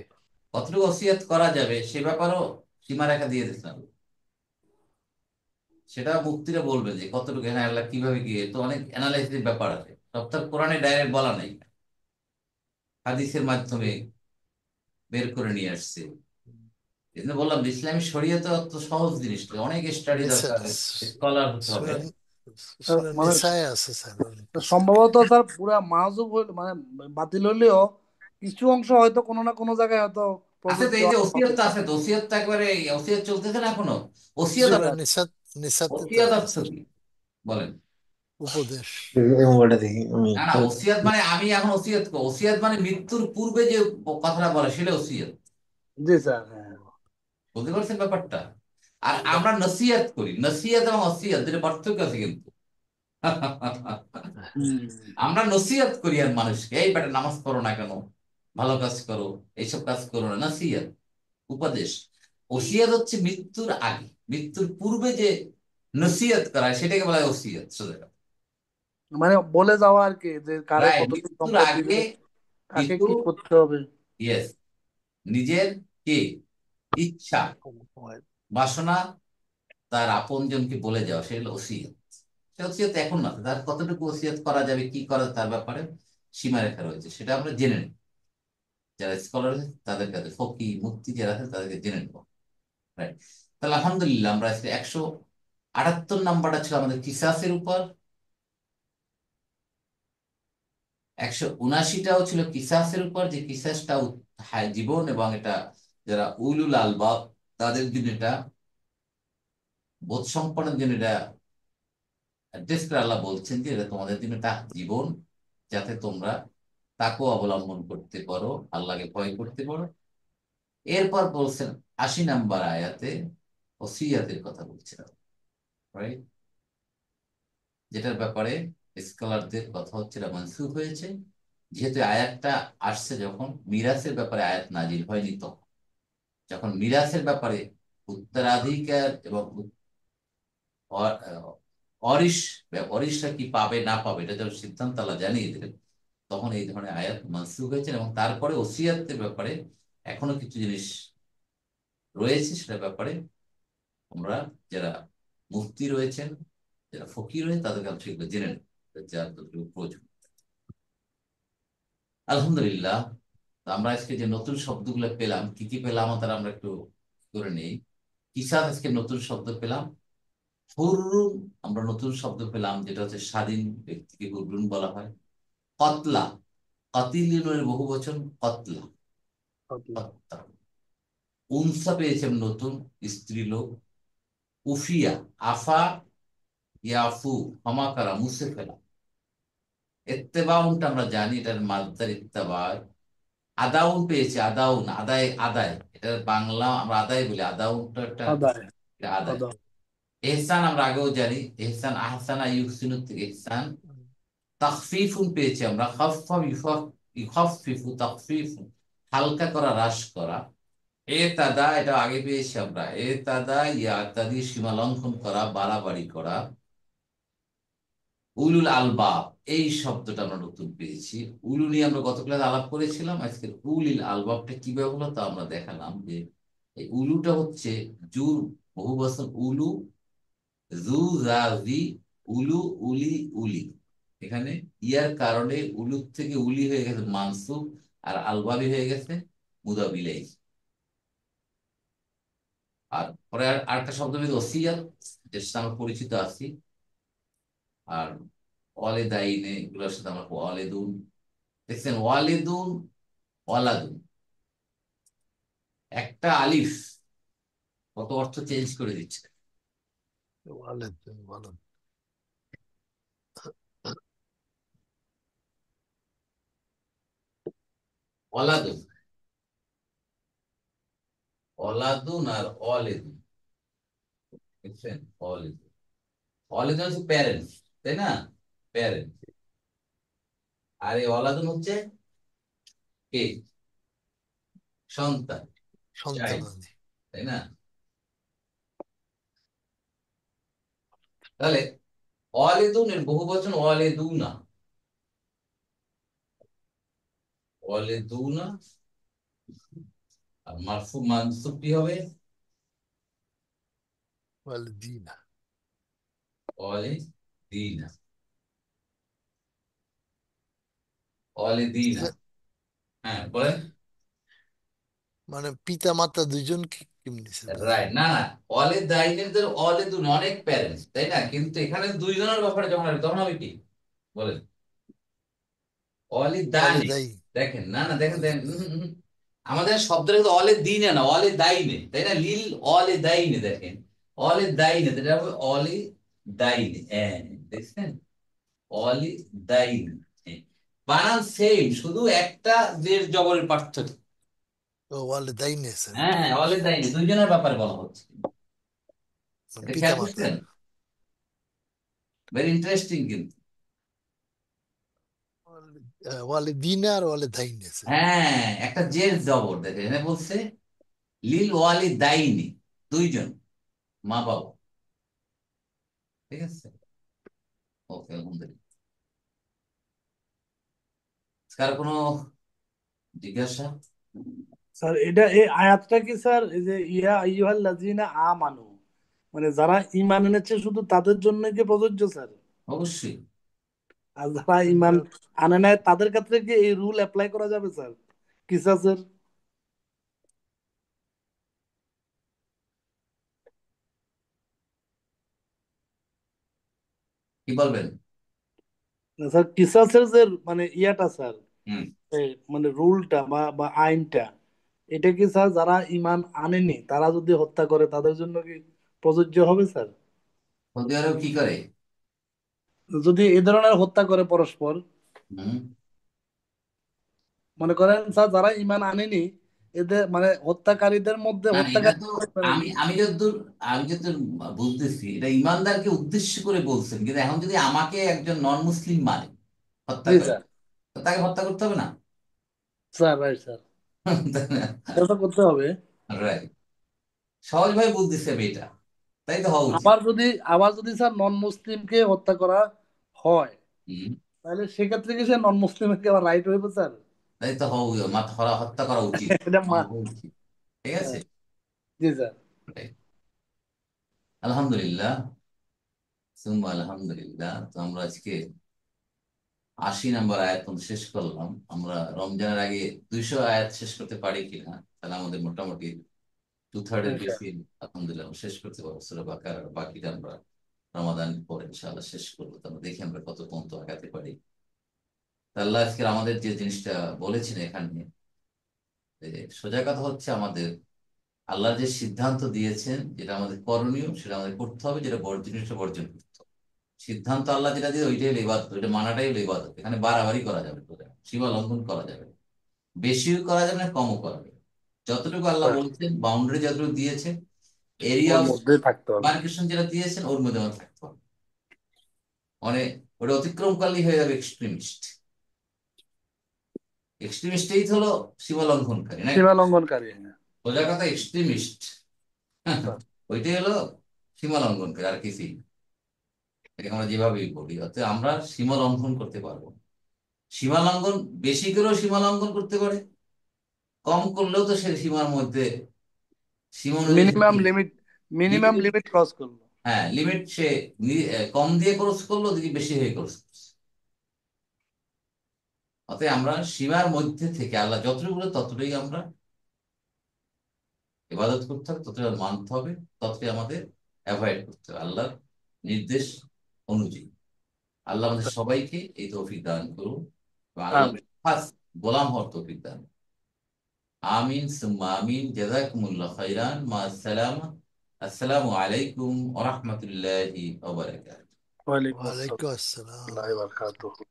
কতটুকু ওসিয়াত করা যাবে সে ব্যাপারেও সীমারেখা দিয়ে দিয়েছিলাম। সেটা মুক্তিরা বলবে যে কতটুকু, হ্যাঁ আল্লাহ কিভাবে কি, তো অনেক অ্যানালাইসিস ব্যাপার আছে, সব তো আর কোরআনে ডাইরেক্ট বলা নাই, হাদিসের মাধ্যমে বের করে নিয়ে আসছে। এই জন্য বললাম যে ইসলামী শরিয়ত অত সহজ জিনিস নয়, অনেক স্টাডি জি স্যার। দরকার, স্কলার হতে হবে। সূরা মানে নিসায় আছে স্যার অনেক কিছু। সম্ভবত স্যার পুরা মাহজুব হইল, মানে বাতিল হইলেও কিছু অংশ হয়তো কোনো না কোনো জায়গায় হয়তো আছে তো, প্রযোজ্য এই যে হবে। ওসিয়ত তো আছে তো, ওসিয়ত তো একবারে, ওসিয়ত চলতেছে না এখনো। ওসিয়ত সূরা জি নিসাতে তো ওসিয়ত আছে অর্থ স্যার, কি বলেন? উপদেশ। এই মোবাইলটা দেখি আমি। না না, ওসিয়ত মানে আমি এখন ওসিয়ত ওসিয়ত মানে মৃত্যুর পূর্বে যে কথাটা বলে সেটা ওসিয়ত। জি স্যার, হ্যাঁ। বুঝতে পারছেন ব্যাপারটা? আর বাট আমরা নসিহত করি, নসিহত এবং ওসিয়ত দুটো পার্থক্য আছে কিন্তু। হুম। আমরা নসিহত করি আর মানুষকে, এই বেটা নামাজ পড়ো না কেন, ভালো কাজ করো, এইসব কাজ করো না, নসিহত উপদেশ। ওসিয়ত হচ্ছে মৃত্যুর আগে, মৃত্যুর পূর্বে যে নসিহত করা হয় সেটাকে বলা হয় ওসিয়ত, সোজা কথা। মানে বলে যাওয়া আর কি, যে কারে রাইট, কতটুকু মৃত্যুর সম্পদ দিবে, আগে কাকে কিছু, কি করতে হবে। ইয়েস, নিজের কি ইচ্ছা, বাসনা, তার আপনজনকে বলে যাওয়া, সেটা হলো ওসিয়ত। সে ওসিয়ত এখন না, তার কতটুকু ওসিয়ত করা যাবে, কি করা তার ব্যাপারে সীমারেখা রয়েছে, সেটা আমরা জেনে নেব। যারা স্কলার আছে তাদের কাছে, ফকি মুফতি যারা আছে তাদেরকে জেনে নেব। রাইট। তাহলে আলহামদুলিল্লাহ আমরা আজকে 178 নাম্বারটা ছিল আমাদের কিসাসের উপর, 179টাও ছিল কিসাসের উপর, যে কিসাসটা জীবন, এবং এটা যারা উলুল আলবাব তাদের জন্য, এটা বোধ সম্পন্নের জন্য, এটা অ্যাড্রেস করে আল্লাহ বলছেন যে এটা তোমাদের জন্য একটা জীবন, যাতে তোমরা তাকেও অবলম্বন করতে পারো, আল্লাহকে ভয় করতে পারো। এরপর বলছেন 80 নাম্বার আয়াতে ওসিয়াতের কথা বলছেন, রাইট, যেটার ব্যাপারে স্কলারদের কথা হচ্ছে এটা মানসুখ হয়েছে, যেহেতু আয়াতটা আসছে যখন মিরাসের ব্যাপারে আয়াত নাজিল হয়নি, তখন যখন মিরাসের ব্যাপারে উত্তরাধিকার এবং অ- অরিশ, অরিশরা কি পাবে না পাবে এটা যখন সিদ্ধান্ত আল্লাহ জানিয়ে দিলেন, তখন এই ধরনের আয়াত মানসুখ হয়েছে। এবং তারপরে ওসিয়াতের ব্যাপারে এখনো কিছু জিনিস রয়েছে, সেটার ব্যাপারে আমরা যারা মুফতি রয়েছেন, যারা ফকির রয়েছে, তাদের কাছে সেগুলো জেনে নেব, যার যতটুকু প্রয়োজন। আলহামদুলিল্লাহ। তো আমরা আজকে যে নতুন শব্দগুলো পেলাম, কি কি পেলাম তারা আমরা একটু করে নেই। কিসাস আজকে নতুন শব্দ পেলাম। হুররুন আমরা নতুন শব্দ পেলাম, যেটা হচ্ছে স্বাধীন ব্যক্তিকে হুররুন বলা হয়। কতলা, কাতিলিনের বহু বচন কতলা, হত্যা। উনসা পেয়েছেন নতুন, স্ত্রীলোক। উফিয়া, আফা ইয়াফু, ক্ষমা করা, মুছে ফেলা। ইত্তেবাউনটা আমরা জানি, এটার মাদ্দার ইত্তেবা। আদাউন পেয়েছে, আদাউন আদায়, আদায়, এটার বাংলা আমরা আদায় বলি, আদাউনটা একটা আদায়, এটা আদায়। আদায়। এহসান আমরা আগেও জানি, এহসান আহসানা ইউহসিনু থেকে এহসান। তাখফিফুন পেয়েছি আমরা, খাফফা ইউখাফফিফু তাখফিফুন, হালকা করা, হ্রাস করা। তাদা এটা আগে পেয়েছি আমরা, তাদা ইয়াতাদি সীমা লঙ্ঘন করা, বাড়াবাড়ি করা। উলুল আলবাব এই শব্দটা আমরা নতুন পেয়েছি। উলু নিয়ে আমরা গত ক্লাসে আলাপ করেছিলাম, আজকের উলিল আলবাবটা কিভাবে হলো তা আমরা দেখালাম, যে এই উলুটা হচ্ছে জুর বহু বছর উলু, জু জি, উলু, উলি, উলি। এখানে ইয়ার কারণে উলু থেকে উলি হয়ে গেছে মানসুব, আর আলবাবি হয়ে গেছে মুদাবিলাই। আর পরে আরেকটা শব্দ পেয়েছি ওসিয়াত, যেটার সাথে আমরা পরিচিত আছি। আর ওয়ালেদাইনে এগুলোর সাথে আমরা ওয়ালেদুন দেখছেন, ওয়ালেদুন, ওয়ালাদুন, একটা আলিফ কত অর্থ চেঞ্জ করে দিচ্ছে। ওয়ালেদ ওয়ালেদ। ওয়ালাদুন, ওয়ালাদুন আর ওয়ালেদুন, দেখছেন, ওয়ালেদুন, ওয়ালেদুন হচ্ছে প্যারেন্টস, তাই না, প্যারেন্ট। আর এই ওয়ালাদুন হচ্ছে কে, সন্তান, চাইল্ড, সন্তানাদি। তাই না? তাহলে ওয়ালেদুন এর বহু বচন ওয়ালেদুনা, ওয়ালেদুনা। আর মারফু মানসুব কি হবে? ওয়ালিদিনা। ওয়ালেদিনা, ওয়ালেদিনা। হ্যাঁ বলেন। মানে পিতা মাতা দুইজনকে কেমনি স্যার বুঝি? রাইট, না না, অলে দাইনের তো অলে দুন অনেক প্যারেন্টস, তাই না? কিন্তু এখানে দুইজনের ব্যাপারে যখন হবে তখন হবে কি বলেন? অলি ওয়ালে দানে। দাই। দেখেন, না না, দেখেন ওয়ালে দেখেন, দাই। আমাদের শব্দটা কিন্তু অলে দিনে না, অলে দাইনে, তাই না? লিল অলে দাইনে, দেখেন অলে দাইনে, এটা হবে অলি দাইনে, হ্যাঁ, দেখছেন? অলি দাইনে, হ্যাঁ। বানান সেম, শুধু একটা জের জবরের পার্থক্য। ও ওয়ালে দাই নে স্যার। হ্যাঁ হ্যাঁ, অলে দাইনে দুইজনের ব্যাপারে বলা হচ্ছে। মানে এটা পিতা খেয়াল মাতা। করছেন? ভেরি ইন্টারেস্টিং কিন্তু। ওয়ালে দিনে আর ওয়ালে দাই নে স্যার। হ্যাঁ, একটা জের জবর, দেখেন এখানে বলছে লিল ওয়ালি দাইনি, দুইজন মা বাবা, ঠিক আছে? ওকে, আলহামদুলিল্লাহ। কার কোনো জিজ্ঞাসা? স্যার এটা এই আয়াতটা কি স্যার, এই যে ইয়া আইয়ুহাল লাযিনা আমানু, মানে যারা ঈমান এনেছে শুধু তাদের জন্য কি প্রযোজ্য স্যার? অবশ্যই। আর যারা ঈমান আনে নাই তাদের ক্ষেত্রে কি এই রুল অ্যাপ্লাই করা যাবে স্যার কিসাসের? কি বলবেন? না স্যার, কিসাসের যে মানে ইয়াটা স্যার, হুম। মানে রুলটা বা বা আইনটা, এটা কি স্যার যারা ঈমান আনেনি তারা যদি হত্যা করে তাদের জন্য কি প্রযোজ্য হবে স্যার? সৌদি আরব কি করে? যদি এ ধরনের হত্যা করে পরস্পর, হুম। মনে করেন স্যার যারা ঈমান আনেনি, এদের মানে হত্যাকারীদের মধ্যে না না, এটা হত্যাকারী তো আনেনি। আমি যতদূর বুঝতেছি, এটা ইমানদারকে উদ্দেশ্য করে বলছেন, কিন্তু এখন যদি আমাকে একজন নন মুসলিম মানে হত্যা জি করে, স্যার। তো তাকে হত্যা করতে হবে না? স্যার রাইট স্যার, এটা তো করতে হবে। রাইট, সহজভাবে বুঝতেছি আমি এটা, তাই তো হওয়া উচিত। আবার যদি আবার যদি স্যার নন মুসলিমকে হত্যা করা হয়, হুম। তাহলে সেক্ষেত্রে কি সে নন মুসলিমকে আবার রাইট হইবে স্যার? তাই তো হওয়া মাথা হত্যা করা উচিত, এটা আমার হওয়া উচিত, ঠিক আছে। হ্যাঁ, জি স্যার। Right. আলহামদুলিল্লাহ, সুম্মা আলহামদুলিল্লাহ। তো আমরা আজকে 80 নম্বর আয়াত পর্যন্ত শেষ করলাম। আমরা রমজানের আগে 200 আয়াত শেষ করতে পারি কিনা, তাহলে আমাদের মোটামুটি 2/3 বেশি আলহামদুলিল্লাহ আমরা শেষ করতে পারবো সূরা বাকারার। বাকিটা আমরা রমাদান পরে ইনশাআল্লাহ শেষ করবো। তো আমরা দেখি আমরা কত পর্যন্ত আগাতে পারি। তা আল্লাহ আজকে আমাদের যে জিনিসটা বলেছেন এখানে, যে সোজা কথা হচ্ছে আমাদের আল্লাহ যে সিদ্ধান্ত দিয়েছেন, যেটা আমাদের করণীয় সেটা আমাদের করতে হবে, যেটা বর্জনীয় সেটা বর্জন করতে হবে। সিদ্ধান্ত আল্লাহ যেটা দিয়ে ওইটাই হলো ইবাদত, ওইটা মানাটাই হলো ইবাদত। এখানে বাড়াবাড়ি করা যাবে না, সীমা লঙ্ঘন করা যাবে না, বেশিও করা যাবে না, কমও করা যাবে না। যতটুকু আল্লাহ স্যার, বলছেন, বাউন্ডারি যতটুকু দিয়েছেন, এরিয়া ওর অফ মধ্যেই থাকতে হবে। মার্কেশন যেটা দিয়েছেন, ওর মধ্যে আমার থাকতে হবে। মানে ওটা অতিক্রম করলেই হয়ে যাবে এক্সট্রিমিস্ট। এক্সট্রিমিস্টই হলো সীমা লঙ্ঘনকারী নাকি? সীমা লঙ্ঘনকারী, হ্যাঁ সোজা কথা এক্সট্রিমিস্ট স্যার। ওইটাই হলো সীমা লঙ্ঘনকারী, আর কিছুই না। এটাকে আমরা যেভাবেই বলি, অর্থাৎ আমরা সীমা লঙ্ঘন করতে পারবো না। সীমা লঙ্ঘন বেশি করেও সীমা লঙ্ঘন করতে পারে, কম করলেও তো সে সীমার মধ্যে, সীমা অনুযায়ী সে মিনিমাম কি limit, minimum limited. Limit cross করলো। হ্যাঁ, লিমিট সে কম দিয়ে খরচ করলো, যদি বেশি হয়ে খরচ করছে। অতএব আমরা সীমার মধ্যে থেকে আল্লাহ যতটুকু বলে ততটুকুই আমরা ইবাদত করতে হবে, ততটুকু মানতে হবে, ততটুকু আমাদের অ্যাভয়েড করতে হবে আল্লাহর নির্দেশ অনুযায়ী। আল্লাহ আমাদের সবাইকে এই তৌফিক দান করুন, এবং আল্লাহ আমিন। খাস গোলাম হওয়ার তৌফিক দান। আমিন সুম্মা আমিন, জাযাকুমুল্লাহ খাইরান, মা আসসালামা। আসসালামু আলাইকুম ওয়া রাহমাতুল্লাহি ওয়া বারাকাতুহু। ওয়ালাইকুম আসসালাম ওয়ালাইকুম আসসালাম। ওয়া রাহমাতুল্লাহি ওয়া বারাকাতুহু।